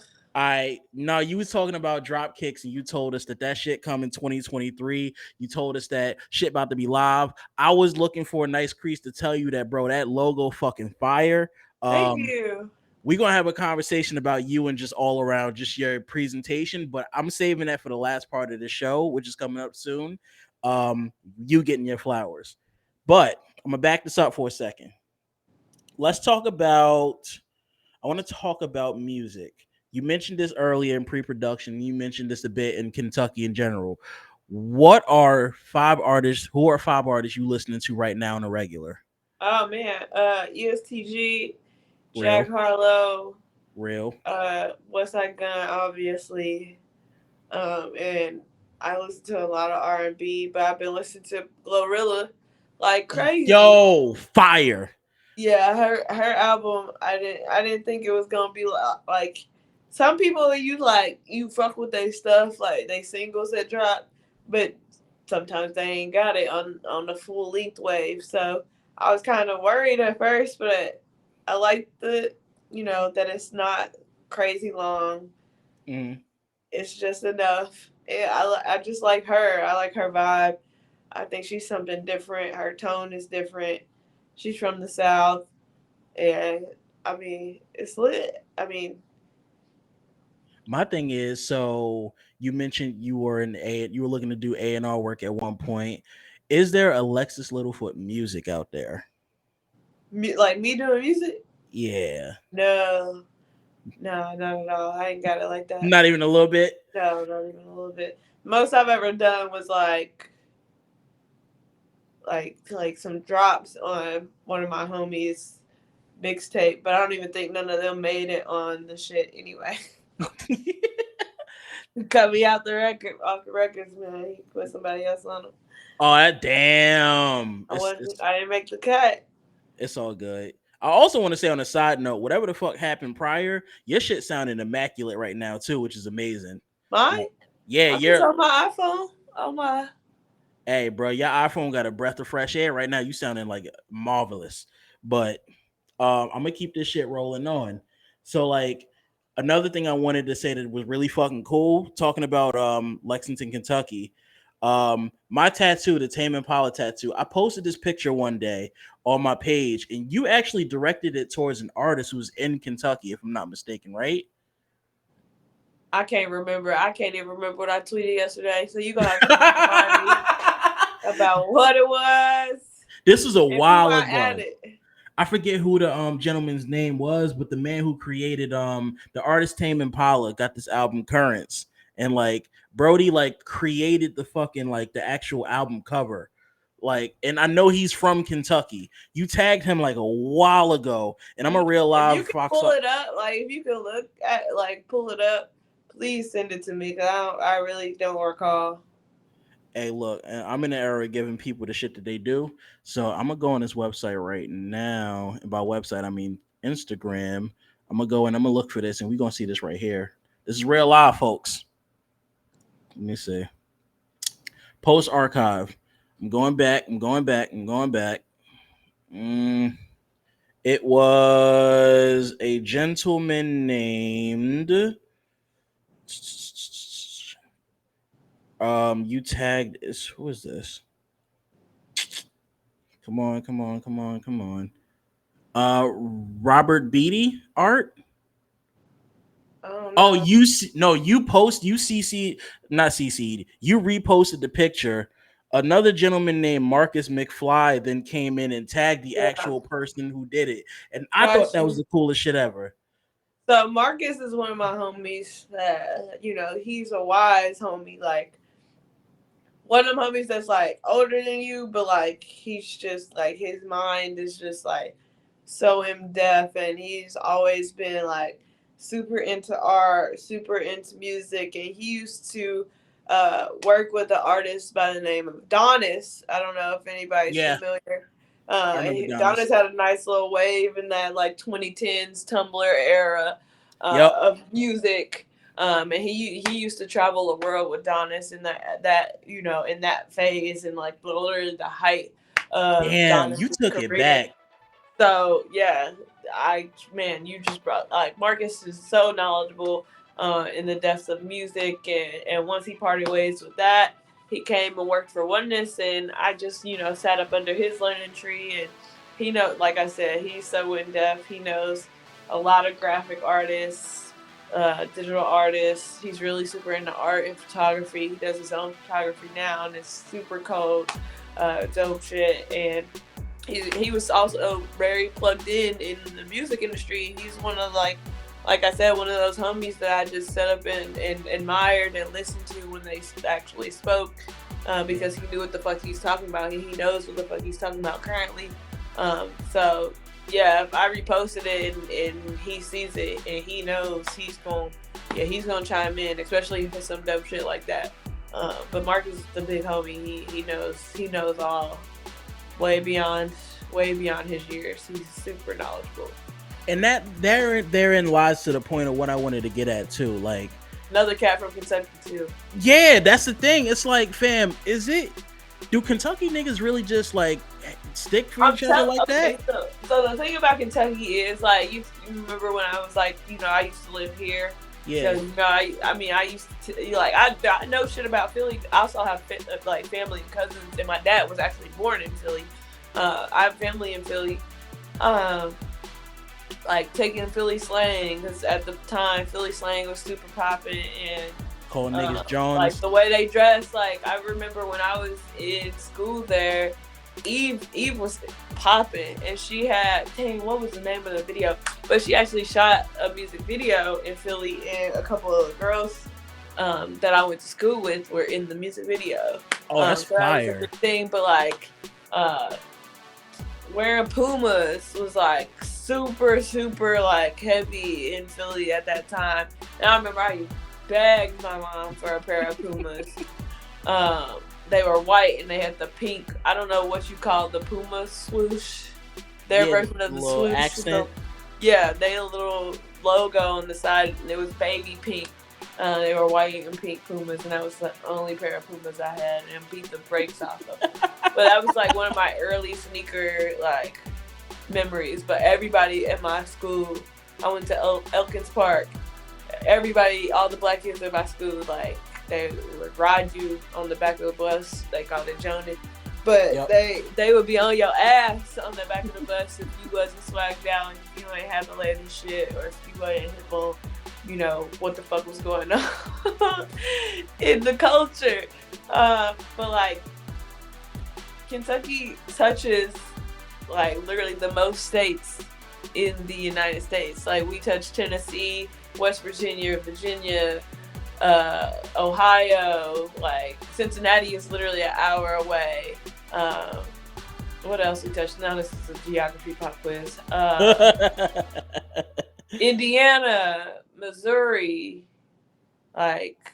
No, you was talking about Dropkicks and you told us that shit come in 2023. You told us that shit about to be live. I was looking for a nice crease to tell you that, bro, that logo fucking fire. Thank you. We're going to have a conversation about you and just all around just your presentation, but I'm saving that for the last part of the show, which is coming up soon. You getting your flowers. But I'm going to back this up for a second. I want to talk about music. You mentioned this earlier in pre-production. You mentioned this a bit in Kentucky in general. Who are 5 artists you listening to right now on a regular? Oh man, ESTG, Real, Jack Harlow, real. West Side Gun, obviously. And I listen to a lot of R&B, but I've been listening to Glorilla like crazy. Yo, fire. Yeah, her album, I didn't think it was gonna be like some people you fuck with their stuff like they singles that drop, but sometimes they ain't got it on the full length wave. So I was kind of worried at first, but I like that it's not crazy long. Mm. It's just enough. Yeah, I just like her. I like her vibe. I think she's something different. Her tone is different. She's from the South. And I mean, it's lit. I mean, My thing is, so you mentioned you were looking to do A&R work at one point. Is there Alexis Littlefoot music out there? like me doing music? Yeah. No, no, not at all. I ain't got it like that. Not even a little bit. No, not even a little bit. Most I've ever done was like some drops on one of my homies' mixtape, but I don't even think none of them made it on the shit anyway. Cut me out the record off the records, man. He put somebody else on them. Oh, that damn. I wasn't. I didn't make the cut. It's all good. I also want to say on a side note, whatever the fuck happened prior, your shit sounding immaculate right now too, which is amazing. Mine? Like, yeah, I'm just you're. on my iPhone. On my. Hey, bro, your iPhone got a breath of fresh air right now. You sounding like marvelous. But I'm gonna keep this shit rolling on. So like another thing I wanted to say that was really fucking cool, talking about Lexington, Kentucky. My tattoo, the Tame Impala tattoo, I posted this picture one day on my page, and you actually directed it towards an artist who's in Kentucky, if I'm not mistaken, right? I can't remember. I can't even remember what I tweeted yesterday. So you gonna have to remind me about what it was This was a and who while I ago. added. I forget who the gentleman's name was, but the man who created the artist Tame Impala got this album Currents, and like Brody like created the fucking like the actual album cover. Like, and I know he's from Kentucky. You tagged him like a while ago, and I'm a real If live you can Fox. pull it up, like if you can look at pull it up, please send it to me because I really don't recall. Hey, look, I'm in the era of giving people the shit that they do. So I'm gonna go on this website right now. And by website, I mean Instagram. I'm gonna go and I'm gonna look for this, and we're gonna see this right here. This is real live, folks. Let me see. Post archive. I'm going back. I'm going back. I'm going back. Mm, it was a gentleman named. You tagged. Who is this? Come on, come on, come on, come on. Robert Beatty art. I don't Oh, know. no, you CC, not CC'd, you reposted the picture. Another gentleman named Marcus McFly then came in and tagged the Yeah, actual person who did it. And I thought got that was you. the coolest shit ever. So Marcus is one of my homies that he's a wise homie. Like one of them homies that's like older than you, but like he's just like his mind is just like so in depth, and he's always been like super into art, super into music, and he used to work with an artist by the name of Donis. I don't know if anybody's Yeah, familiar. I remember Donis Donis. had a nice little wave in that like 2010s Tumblr era Yep. of music. And he used to travel the world with Donis in that in that phase and like literally the height of Damn, you Donis's took it career. back. So yeah, you just brought like Marcus is so knowledgeable in the depths of music, and once he parted ways with that, he came and worked for Oneness, and I just sat up under his learning tree, and like I said, he's so in depth. He knows a lot of graphic artists, digital artists. He's really super into art and photography. He does his own photography now, and it's super cold, dope shit, and he was also very plugged in the music industry. He's one of like I said, one of those homies that I just set up and admired and listened to when they actually spoke, because he knew what the fuck he's talking about. He knows what the fuck he's talking about currently. So yeah, if I reposted it and he sees it and he knows he's gonna chime in, especially for some dope shit like that. But Marcus is the big homie. He knows all way beyond his years. He's super knowledgeable. And that therein lies to the point of what I wanted to get at too. Like, Another cat from Kentucky too. yeah, that's the thing. It's like, fam, do Kentucky niggas really just like stick for each other like that? So the thing about Kentucky is like you remember when I was like, I used to live here. Yeah. So, I used to like I know shit about Philly. I also have like family and cousins, and my dad was actually born in Philly. I have family in Philly. Like taking Philly slang, because at the time Philly slang was super popping, and Calling niggas Jones. like the way they dressed. Like I remember when I was in school there, Eve was popping, and she had, what was the name of the video? But she actually shot a music video in Philly, and a couple of girls that I went to school with were in the music video. Oh, that's so fire. that was a good thing, but like wearing Pumas was like super like heavy in Philly at that time. And I remember I begged my mom for a pair of Pumas. They were white and they had the pink, I don't know what you call the Puma swoosh. Their version of the swoosh. Accent. Yeah, they had a little logo on the side, and it was baby pink. They were white and pink Pumas, and that was the only pair of Pumas I had, and beat the brakes off of them. But that was like one of my early sneaker like memories. But everybody at my school, I went to Elkins Park. Everybody, all the black kids at my school, like they would ride you on the back of the bus. They called it Jonin. But they would be on your ass on the back of the bus if you wasn't swagged out, and if you ain't have the latest shit, or if you wasn't hip on, what the fuck was going on in the culture. But like Kentucky touches like literally the most states in the United States. Like we touch Tennessee, West Virginia, Ohio. Like Cincinnati is literally an hour away. What else we touched? Now this is a geography pop quiz. Indiana, Missouri, like.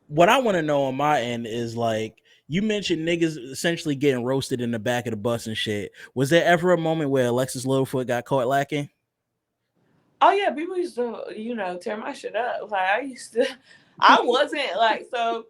What I want to know on my end is like, you mentioned niggas essentially getting roasted in the back of the bus and shit. Was there ever a moment where Alexis Littlefoot got caught lacking? Oh yeah, people used to, tear my shit up. Like I wasn't like, so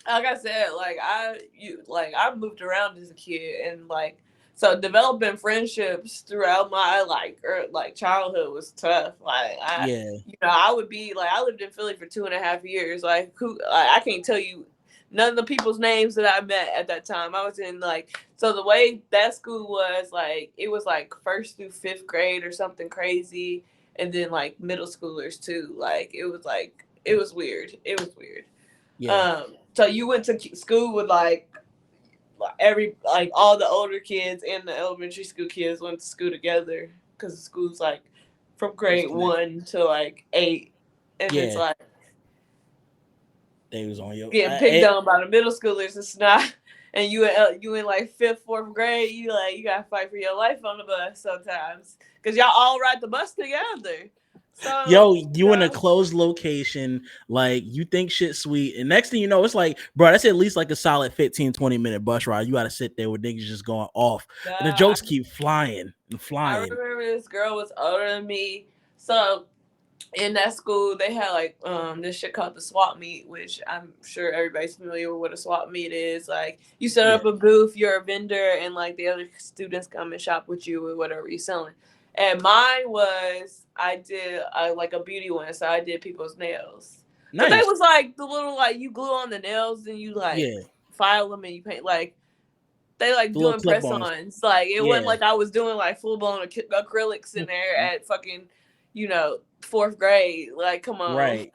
like I said, like I moved around as a kid, and like, so developing friendships throughout my like childhood was tough. Like I would be like, I lived in Philly for 2.5 years. Like I can't tell you none of the people's names that I met at that time. I was in so the way that school was, like, it was like 1st through 5th grade or something crazy. And then like middle schoolers too. Like it was weird. It was weird. Yeah. So you went to school with like all the older kids and the elementary school kids went to school together, because the school's like from grade 1 to like 8, and it's like they was on your getting picked on by the middle schoolers. It's not, and you in like 5th, 4th grade. You gotta fight for your life on the bus sometimes, because y'all all ride the bus together. So, you in a closed location, like you think shit sweet, and next thing you know, it's like, bro, that's at least like a solid 15-20 minute bus ride. You gotta sit there with niggas just going off, and the jokes keep flying and flying. I remember this girl was older than me, so in that school they had like this shit called the swap meet, which I'm sure everybody's familiar with what a swap meet is. Like you set up a booth, you're a vendor, and like the other students come and shop with you with whatever you're selling. And mine was, I did like a beauty one, so I did people's nails. Nice. But they was like the little, like, you glue on the nails and you like file them and you paint, like they like the doing press-ons. Like it wasn't like I was doing like full-blown acrylics in there at fucking 4th grade. Like, come on. Right.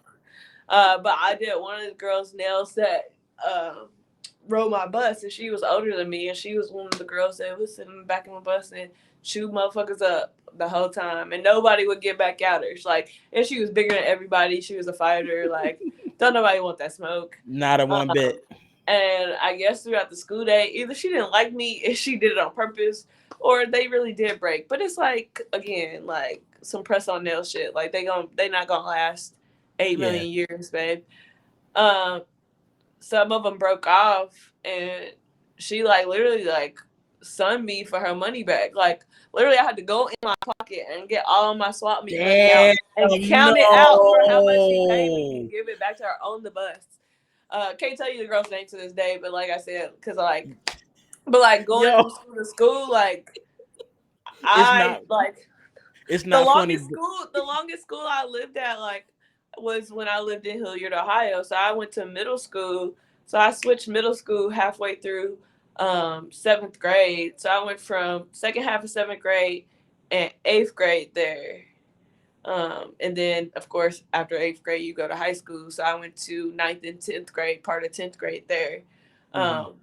But I did one of the girls' nails that rode my bus, and she was older than me, and she was one of the girls that was sitting in the back of my bus and shoot motherfuckers up the whole time, and nobody would get back at her. She's like, and she was bigger than everybody. She was a fighter. Like, don't nobody want that smoke. Not a one bit. And I guess throughout the school day, either she didn't like me and she did it on purpose, or they really did break. But it's like, again, like some press on nail shit. Like they not gonna last 8 million years, babe. Um, some of them broke off, and she like literally like sunned me for her money back. Like literally, I had to go in my pocket and get all of my swap meet money out Damn, and count it out for how much she paid me no. and give it back to her on the bus. Can't tell you the girl's name to this day, but like I said, because going Yo, from school to school, like it's not I like it's the not funny. longest school I lived at like was when I lived in Hilliard, Ohio. So I went to middle school. So I switched middle school halfway through seventh grade. So I went from second half of seventh grade and eighth grade there. And then of course after eighth grade you go to high school. So I went to ninth and 10th grade, part of 10th grade there. Um,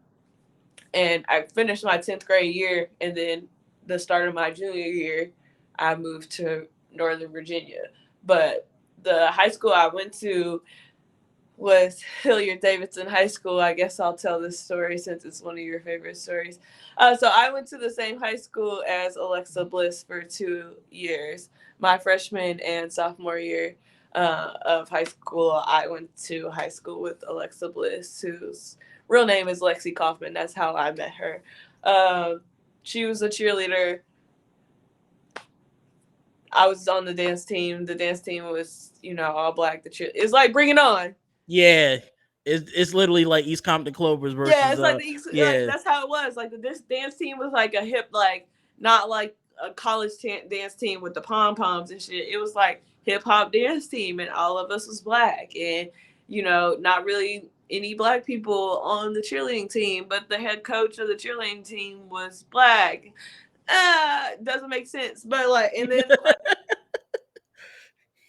and I finished my 10th grade year, and then the start of my junior year, I moved to Northern Virginia. But the high school I went to was Hilliard Davidson High School. I guess I'll tell this story since it's one of your favorite stories. So I went to the same high school as Alexa Bliss for 2 years. My freshman and sophomore year of high school, I went to high school with Alexa Bliss, whose real name is Lexi Kaufman. That's how I met her. She was a cheerleader. I was on the dance team. The dance team was, all black. It's like Bring It On. Yeah, it's literally like East Compton Clovers versus Yeah, it's like like, yeah. that's how it was. Like this dance team was like a hip, like not like a college dance team with the pom poms and shit. It was like hip hop dance team, and all of us was black, and not really any black people on the cheerleading team, but the head coach of the cheerleading team was black. Doesn't make sense, but like, and then like,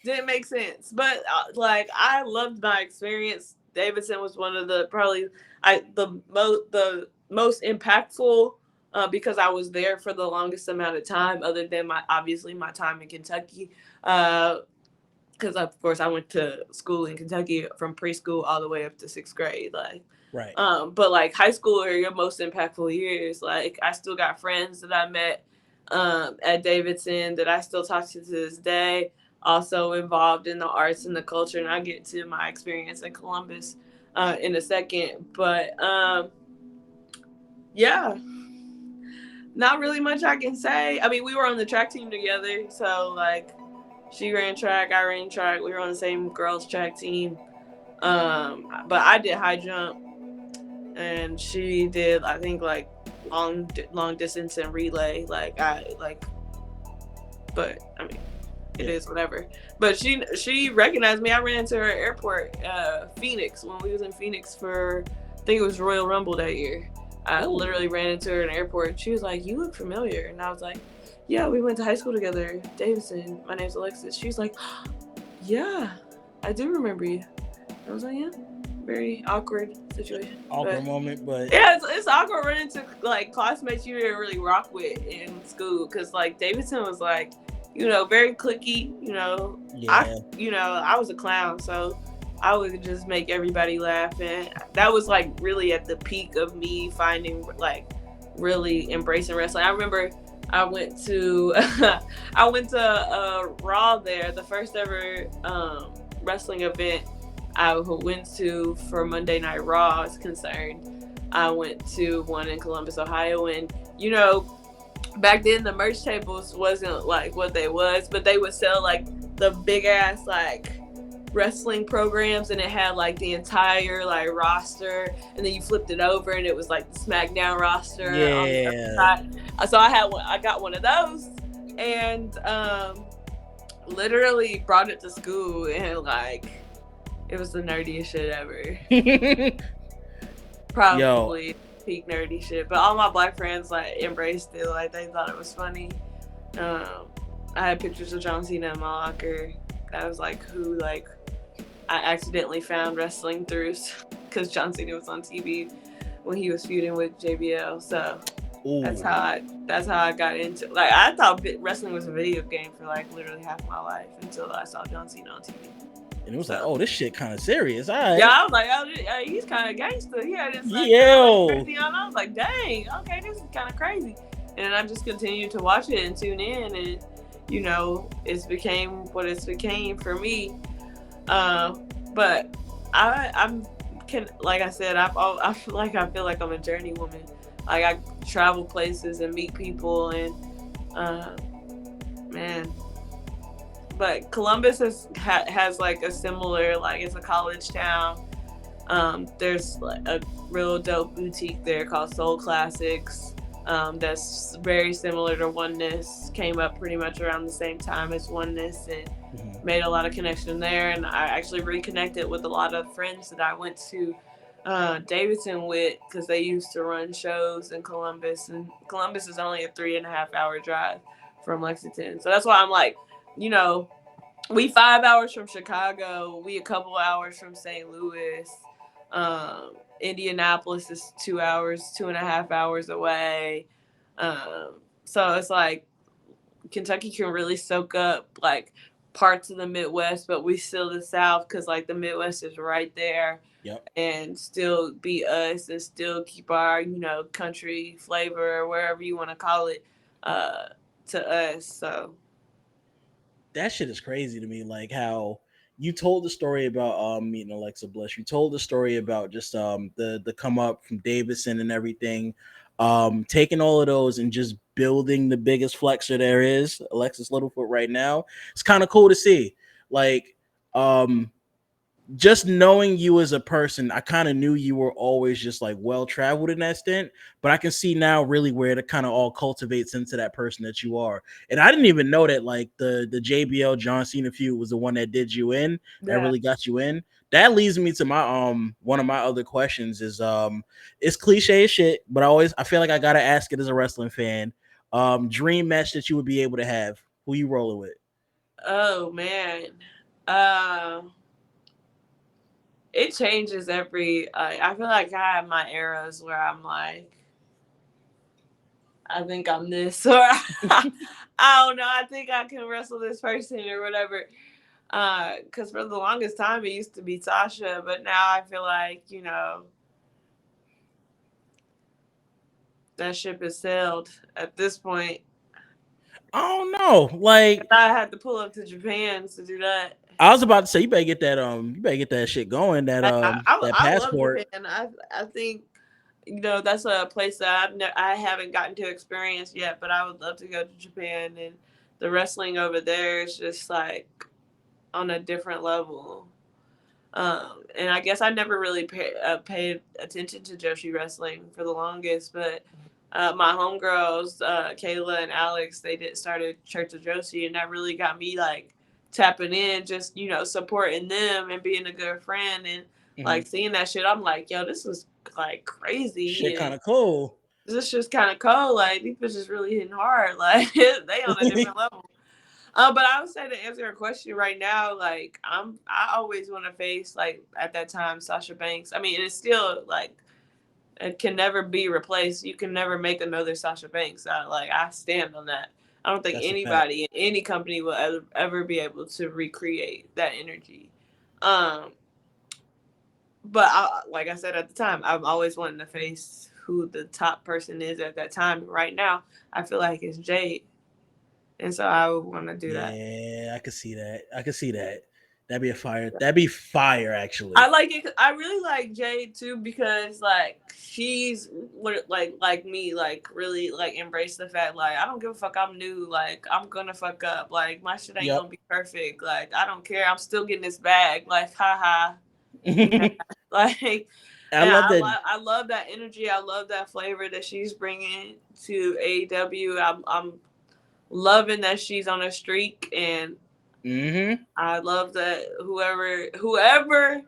didn't make sense. But like, I loved my experience. Davidson was one of the probably the most impactful because I was there for the longest amount of time, other than my time in Kentucky. Because of course I went to school in Kentucky from preschool all the way up to sixth grade. Like, Right. But like high school are your most impactful years. Like I still got friends that I met at Davidson that I still talk to this day. Also involved in the arts and the culture, and I'll get to my experience in Columbus in a second. But yeah, not really much I can say. I mean, we were on the track team together, so like she ran track, I ran track. We were on the same girls track team. But I did high jump, and she did, I think, like long distance and relay. But I mean, it is whatever. But she recognized me. I ran into her at airport, Phoenix, when we was in Phoenix for, I think it was Royal Rumble that year. I literally ran into her in the airport. She was like, "You look familiar," and I was like, "Yeah, we went to high school together, Davidson. My name's Alexis." She's like, "Yeah, I do remember you." I was like, "Yeah." Very awkward situation. Moment, but yeah, it's awkward running into like classmates you didn't really rock with in school, because like Davidson was like, very cliquey. yeah. I was a clown, so I would just make everybody laugh, and that was like really at the peak of me finding like really embracing wrestling. I remember I went to Raw there, the first ever wrestling event I went to for Monday Night Raw is concerned. I went to one in Columbus, Ohio, and back then the merch tables wasn't like what they was, but they would sell like the big ass like wrestling programs, and it had like the entire like roster, and then you flipped it over and it was like the SmackDown roster. Yeah. So I got one of those, and literally brought it to school, and like it was the nerdiest shit ever. Probably peak nerdy shit, but all my black friends like embraced it. Like they thought it was funny. I had pictures of John Cena in my locker. That was like who like I accidentally found wrestling through, because John Cena was on TV when he was feuding with JBL. So that's how I got into. Like I thought wrestling was a video game for like literally half my life until I saw John Cena on TV. And it was like, So oh, this shit kind of serious. All yeah, right. I was like, oh, he's kind of gangster. He had this girl Yo. jersey on. I was like, dang, okay, this is kind of crazy. And I just continued to watch it and tune in, and it's became what it's became for me. But I'm can like I said, I feel like I'm a journey woman. Like I travel places and meet people, and uh, man. But Columbus has like a similar, like, it's a college town. There's like a real dope boutique there called Soul Classics. That's very similar to Oneness. Came up pretty much around the same time as Oneness, and made a lot of connection there. And I actually reconnected with a lot of friends that I went to Davidson with, because they used to run shows in Columbus, and Columbus is only a 3.5 hour drive from Lexington. So that's why I'm like, you know, we 5 hours from Chicago. We a couple hours from St. Louis. Indianapolis is 2 hours, 2.5 hours away. So it's like Kentucky can really soak up like parts of the Midwest, but we still the South, because like the Midwest is right there, Yep. and still be us and still keep our country flavor, or wherever you want to call it, uh, to us. So That shit is crazy to me. Like how you told the story about meeting Alexa Bliss. You told the story about just the come up from Davidson and everything. Taking all of those and just building the biggest flexor there is, Alexis Littlefoot right now. It's kind of cool to see. Like um just knowing you as a person, I kind of knew you were always just like well traveled in that stint, but I can see now really where it kind of all cultivates into that person that you are. And I didn't even know that like the JBL John Cena feud was the one that did you in, that yeah. really got you in. That leads me to my one of my other questions is it's cliche as shit, but I feel like I gotta ask it as a wrestling fan. Dream match that you would be able to have. Who you rolling with? Oh man. Uh it changes every I feel like I have my eras where I'm like, I think I'm this, or I don't know, I think I can wrestle this person or whatever. Because for the longest time it used to be Sasha, but now I feel like, that ship has sailed at this point. I don't know. Like I had to pull up to Japan to do that. I was about to say you better get that shit going, that I love passport. Japan. I think that's a place that I haven't gotten to experience yet, but I would love to go to Japan, and the wrestling over there is just like on a different level. And I guess I never really paid attention to Joshi wrestling for the longest, but my homegirls, Kayla and Alex, they started Church of Joshi, and that really got me like tapping in, just supporting them and being a good friend, and Mhm. like seeing that shit. I'm like, yo, this is like crazy, Shit and kind of cool. this is just kind of cold. Like these bitches really hitting hard. Like they on a different level. But I would say, to answer your question right now, like I always want to face, like at that time, Sasha Banks. I mean, it's still like it can never be replaced. You can never make another Sasha Banks. I stand on that. I don't think That's a fact. anybody in any company will ever be able to recreate that energy. Um, but like I said at the time, I'm always wanting to face who the top person is at that time. Right now, I feel like it's Jade, and so I would want to do that. Yeah, I could see that. I could see that. That'd be a fire. That'd be fire, I actually. like it. I really like Jade too, because like she's like me, like really like embrace the fact, like I don't give a fuck. I'm new. Like I'm gonna fuck up. Like my shit ain't Yep. gonna be perfect. Like I don't care. I'm still getting this bag. Like haha. Yeah. Like, I and love that. I love that energy. I love that flavor that she's bringing to AEW. I'm loving that she's on a streak, and Mm-hmm. I love that whoever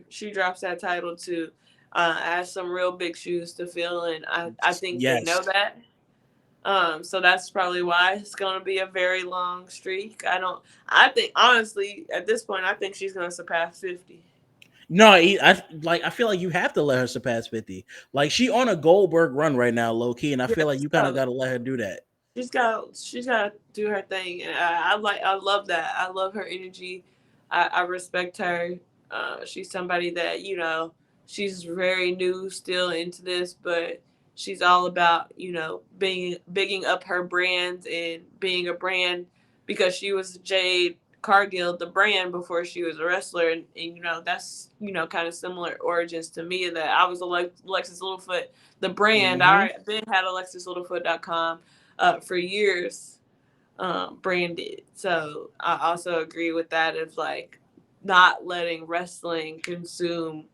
she drops that title to has some real big shoes to fill, and I think they Yes. know that. So that's probably why it's gonna be a very long streak. I think honestly at this point I think she's gonna surpass 50. No, I feel like you have to let her surpass 50. Like she on a Goldberg run right now, low key, and I feel like Yes, you kind of got to let her do that. she's got to do her thing, and I love that. I love her energy. I respect her. She's somebody that, she's very new still into this, but she's all about, being bigging up her brands and being a brand because she was Jade Cargill, the brand, before she was a wrestler. And that's, kind of similar origins to me, that I was Alexis Littlefoot, the brand. Mm-hmm. I been had AlexisLittlefoot.com for years, branded. So I also agree with that, of like not letting wrestling consume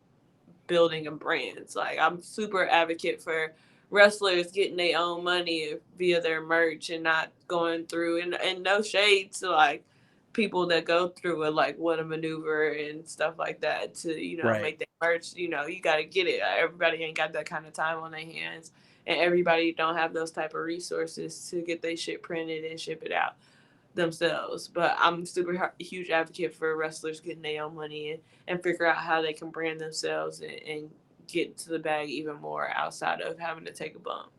building a brands. Like, I'm super advocate for wrestlers getting their own money via their merch and not going through, and no shade to like people that go through it, like what a maneuver and stuff like that to Right. make their merch. You got to get it. Everybody ain't got that kind of time on their hands, and everybody don't have those type of resources to get their shit printed and ship it out themselves. But I'm super huge advocate for wrestlers getting their own money and figure out how they can brand themselves and get to the bag even more outside of having to take a bump.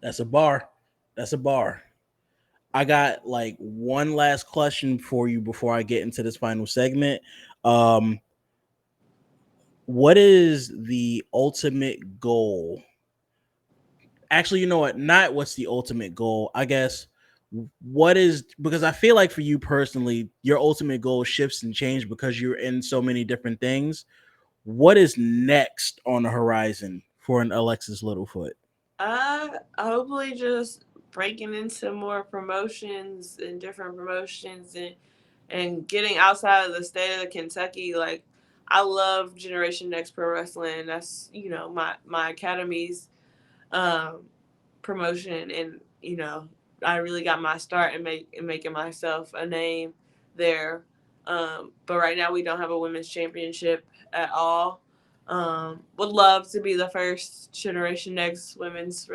That's a bar. That's a bar. I got like one last question for you before I get into this final segment. Um, what is the ultimate goal? Actually, you know what? Not what's the ultimate goal. I guess what is, because I feel like for you personally, your ultimate goal shifts and change because you're in so many different things. What is next on the horizon for an Alexis Littlefoot? Hopefully just breaking into more promotions and different promotions, and getting outside of the state of Kentucky. Like, I love Generation Next Pro Wrestling. That's, my academy's um, promotion, and I really got my start in making myself a name there. But right now we don't have a women's championship at all. Would love to be the first Generation Next women's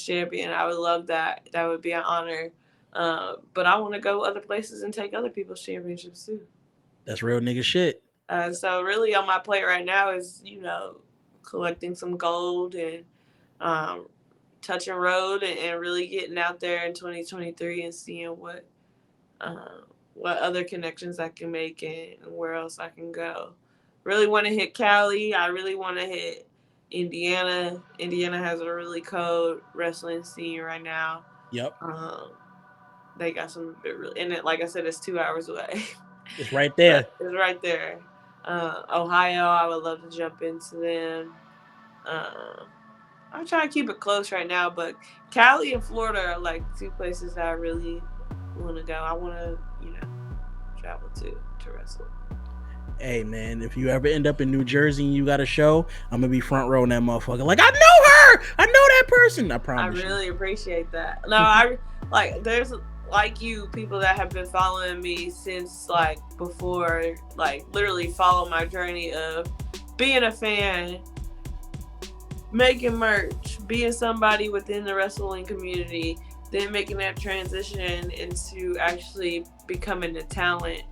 champion. I would love that. That would be an honor. But I want to go other places and take other people's championships too. That's real nigga shit. So really on my plate right now is, collecting some gold and um, touching road, and really getting out there in 2023 and seeing what other connections I can make and where else I can go. Really want to hit Cali. I really want to hit Indiana. Indiana has a really cold wrestling scene right now. Yep. They got some really, and like I said, it's 2 hours away. It's right there. It's right there. Ohio, I would love to jump into them. I'm trying to keep it close right now, but Cali and Florida are like two places that I really want to go. I want to, travel to wrestle. Hey man, if you ever end up in New Jersey and you got a show, I'm gonna be front row in that motherfucker. Like, I know her, I know that person. I promise. I really appreciate that. No, I like, there's like you people that have been following me since like before, like literally follow my journey of being a fan, making merch, being somebody within the wrestling community, then making that transition into actually becoming a talent.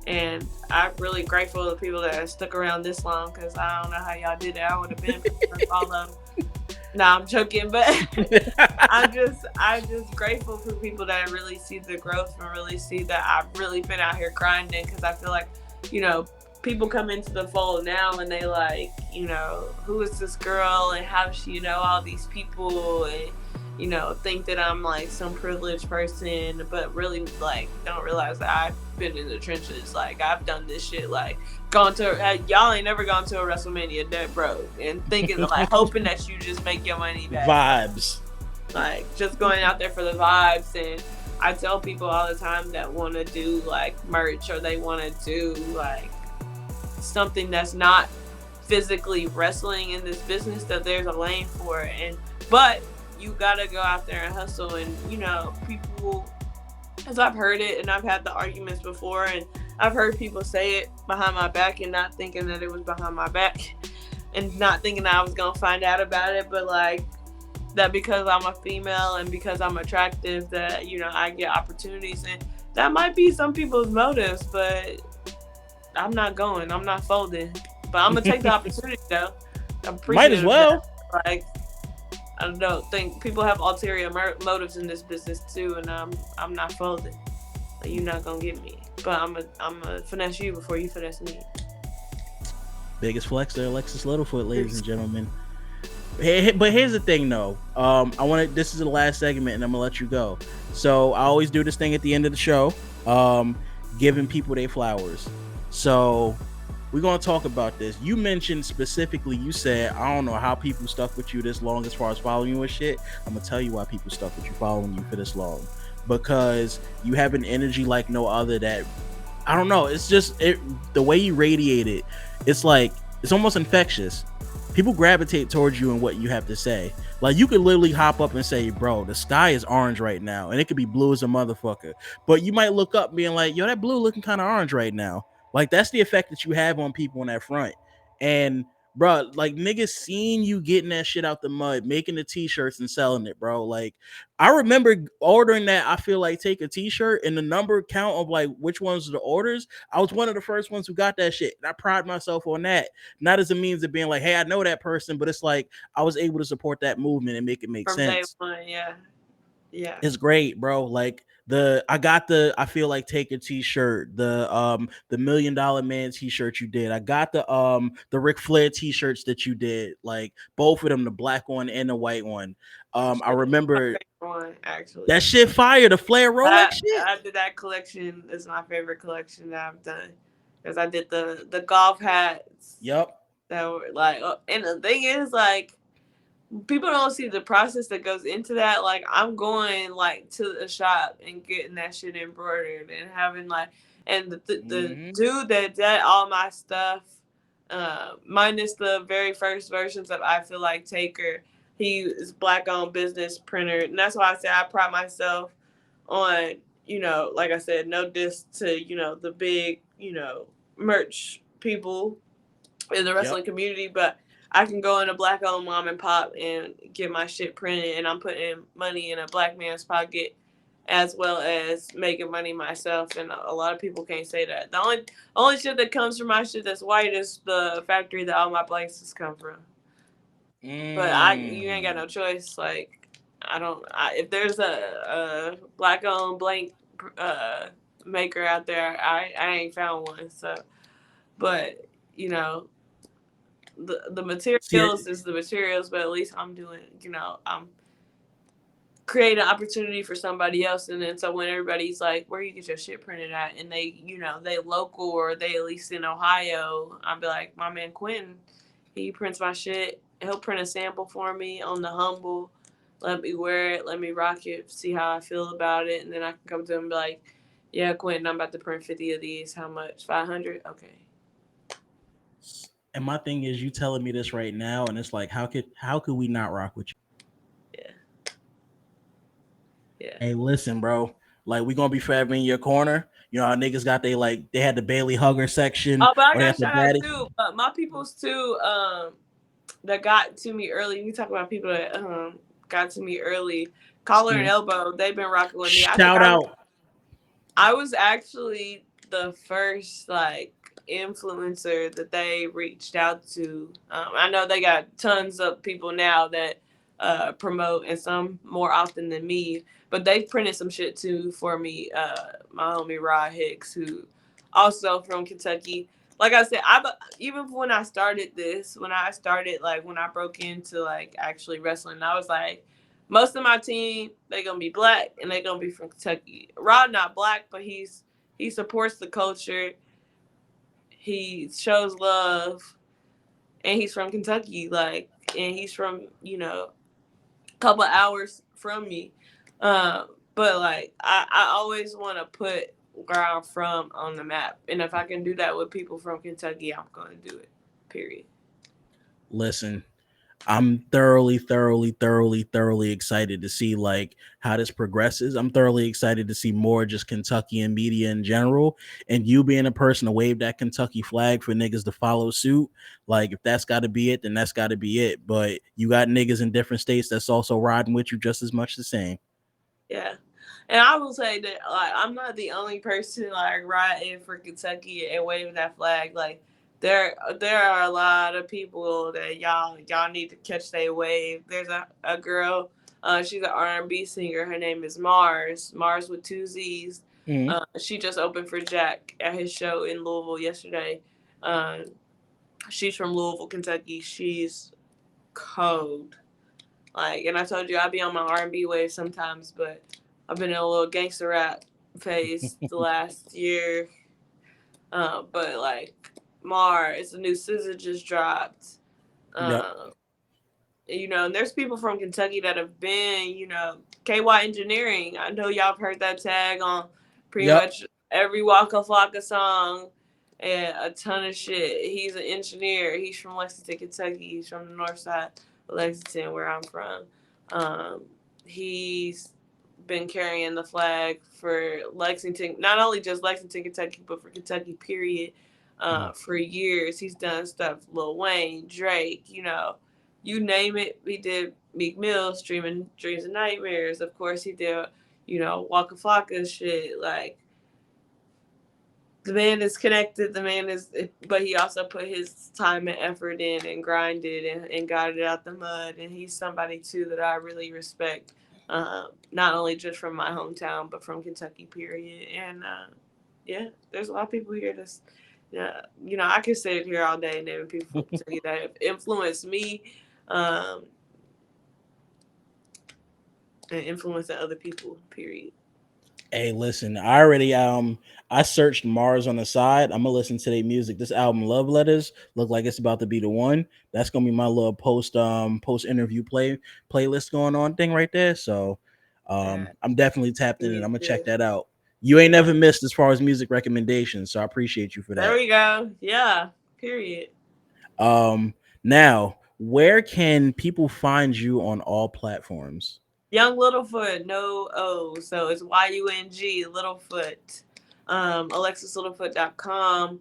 And I'm really grateful to people that have stuck around this long, because I don't know how y'all did it. I would have been followed. Nah, I'm joking, but I'm just grateful for people that really see the growth and really see that I've really been out here grinding, because I feel like, people come into the fold now and they like, who is this girl and how does she know all these people, and think that I'm like some privileged person, but really like don't realize that I've been in the trenches. Like, I've done this shit, like y'all ain't never gone to a WrestleMania dead broke and thinking like hoping that you just make your money back. Vibes. Like, just going out there for the vibes. And I tell people all the time that want to do like merch, or they want to do like something that's not physically wrestling in this business, that there's a lane for it. But you gotta go out there and hustle. And people, as I've heard it, and I've had the arguments before, and I've heard people say it behind my back and not thinking that it was behind my back, and not thinking that I was gonna find out about it, but like that because I'm a female and because I'm attractive, that I get opportunities. And that might be some people's motives, but I'm not folding. But I'm gonna take the opportunity though. Might as well. Like, I don't think people have ulterior motives in this business too, and I'm not folding. You're not gonna get me. But I'm a finesse you before you finesse me. Biggest flexer, Alexis Littlefoot, ladies and gentlemen. But here's the thing, though. I want to. This is the last segment, and I'm gonna let you go. So I always do this thing at the end of the show, giving people their flowers. So we're gonna talk about this. You mentioned specifically. You said I don't know how people stuck with you this long as far as following you and shit. I'm gonna tell you why people stuck with you, following you for this long, because you have an energy like no other. That I don't know. It's just the way you radiate it. It's like it's almost infectious. People gravitate towards you and what you have to say. Like you could literally hop up and say, "Bro, the sky is orange right now," and it could be blue as a motherfucker. But you might look up being like, "Yo, that blue looking kind of orange right now." Like that's the effect that you have on people on that front. And bro, like niggas seeing you getting that shit out the mud, making the t-shirts and selling it, bro. Like I remember ordering that. I feel like take a t-shirt and the number count of like which ones are the orders. I was one of the first ones who got that shit. And I pride myself on that. Not as a means of being like, hey, I know that person, but it's like I was able to support that movement and make it make From day sense. one, yeah. Yeah. It's great, bro. Like I feel like take a t-shirt, the $1 million man t-shirt you did. I got the Ric Flair t-shirts that you did, like both of them, the black one and the white one. I My remember favorite one, actually. that shit fire, the Flair Rolex shit. I did that collection. Is my favorite collection that I've done because I did the golf hats Yep. that were like, and the thing is like people don't see the process that goes into that. Like I'm going like to the shop and getting that shit embroidered and having like, and the Mm-hmm. dude that did all my stuff, minus the very first versions of I Feel Like Taker. He is black owned business printer, and that's why I say I pride myself on, like I said, no diss to the big merch people in the Yep. wrestling community, but I can go in a black owned mom and pop and get my shit printed, and I'm putting money in a black man's pocket as well as making money myself. And a lot of people can't say that. The only shit that comes from my shit that's white is the factory that all my blanks come from. But you ain't got no Mm. choice. Like if there's a black owned blank uh, maker out there, I ain't found one. So, but you know the See, materials is the materials, but at least I'm doing, I'm creating an opportunity for somebody else. And then so when everybody's like, where you get your shit printed at, and they, they local or they at least in Ohio, I'll be like, my man Quentin, he prints my shit. He'll print a sample for me on the humble. Let me wear it. Let me rock it. See how I feel about it. And then I can come to him and be like, yeah, Quentin, I'm about to print 50 of these. How much? 500? Okay. and my thing is, you telling me this right now, and it's like, how could we not rock with you? Yeah. Yeah. Hey, listen, bro. Like we gonna be forever in your corner. You know how niggas got they had the Bailey Hugger section, Oh, but I or they got have the shout out daddy. too. My people's too. That got to me early. We talk about people that got to me early. Collar and Mm. elbow. They've been rocking with me. I think Shout out. I was actually the first like influencer that they reached out to. I know they got tons of people now that promote, and some more often than me. But they printed some shit too for me. My homie Rod Hicks, who also from Kentucky. Like I said, even when I started this, when I broke into like actually wrestling, I was like, most of my team, they gonna be black and they gonna be from Kentucky. Rod not black, but he supports the culture. He shows love, and he's from Kentucky, like, and he's from a couple of hours from me. But like I always want to put where I'm from on the map, and if I can do that with people from Kentucky, I'm gonna do it. Period. Listen, I'm thoroughly, thoroughly, thoroughly, thoroughly excited to see like how this progresses. I'm thoroughly excited to see more just Kentucky and media in general. And you being a person to wave that Kentucky flag for niggas to follow suit. Like if that's gotta be it, then that's gotta be it. But you got niggas in different states that's also riding with you just as much the same. Yeah. And I will say that like I'm not the only person like riding for Kentucky and waving that flag. Like there are a lot of people that y'all need to catch their wave. There's a girl, she's an R&B singer. Her name is Mars. Mars with two Z's. Mm-hmm. She just opened for Jack at his show in Louisville yesterday. Uh, she's from Louisville, Kentucky. She's cold. Like, and I told you I'd be on my R&B wave sometimes, but I've been in a little gangster rap phase the last year. But like Mars, a new SZA just dropped. Yep. Um, and there's people from Kentucky that have been, KY Engineering. I know y'all have heard that tag on pretty Yep. much every Waka Flocka song and a ton of shit. He's an engineer. He's from Lexington, Kentucky. He's from the north side of Lexington, where I'm from. Um, he's been carrying the flag for Lexington, not only just Lexington, Kentucky, but for Kentucky, period, for years. He's done stuff, Lil Wayne, Drake, you name it. He did Meek Mill's Dreams and Nightmares. Of course, he did, Waka Flocka shit. Like, the man is connected. But he also put his time and effort in and grinded and got it out the mud. And he's somebody, too, that I really respect. Not only just from my hometown, but from Kentucky, period. And, yeah, there's a lot of people here that's, I could sit here all day and naming people from Kentucky that have influenced me, and influencing other people, period. Hey, listen, I searched Mars on the side. I'm gonna listen to their music. This album, Love Letters, look like it's about to be the one. That's gonna be my little post interview playlist going on thing right there. So I'm definitely tapped in and I'm gonna check that out. You ain't Yeah. never missed as far as music recommendations, so I appreciate you for There that. we go. Yeah, period. Now, where can people find you on all platforms? Young Littlefoot, no O. So it's YUNG, Littlefoot. AlexisLittlefoot.com.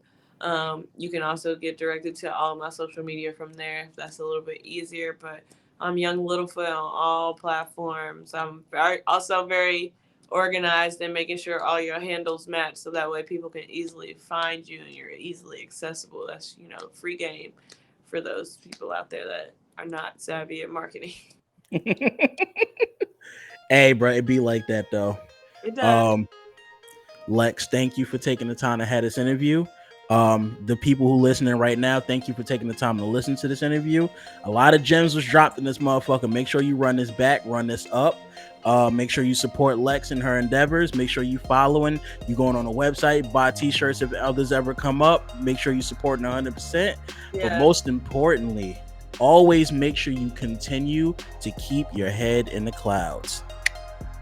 You can also get directed to all of my social media from there if that's a little bit easier. But I'm Young Littlefoot on all platforms. I'm also very organized in making sure all your handles match so that way people can easily find you and you're easily accessible. That's, free game for those people out there that are not savvy at marketing. Hey, bro, it be like that though. It does. Um, Lex, thank you for taking the time to have this interview. The people who listening right now, thank you for taking the time to listen to this interview. A lot of gems was dropped in this motherfucker. Make sure you run this back, run this up. Make sure you support Lex and her endeavors. Make sure you following. You going on the website, buy t-shirts if others ever come up. Make sure you supporting 100%. Yeah. But most importantly, always make sure you continue to keep your head in the clouds.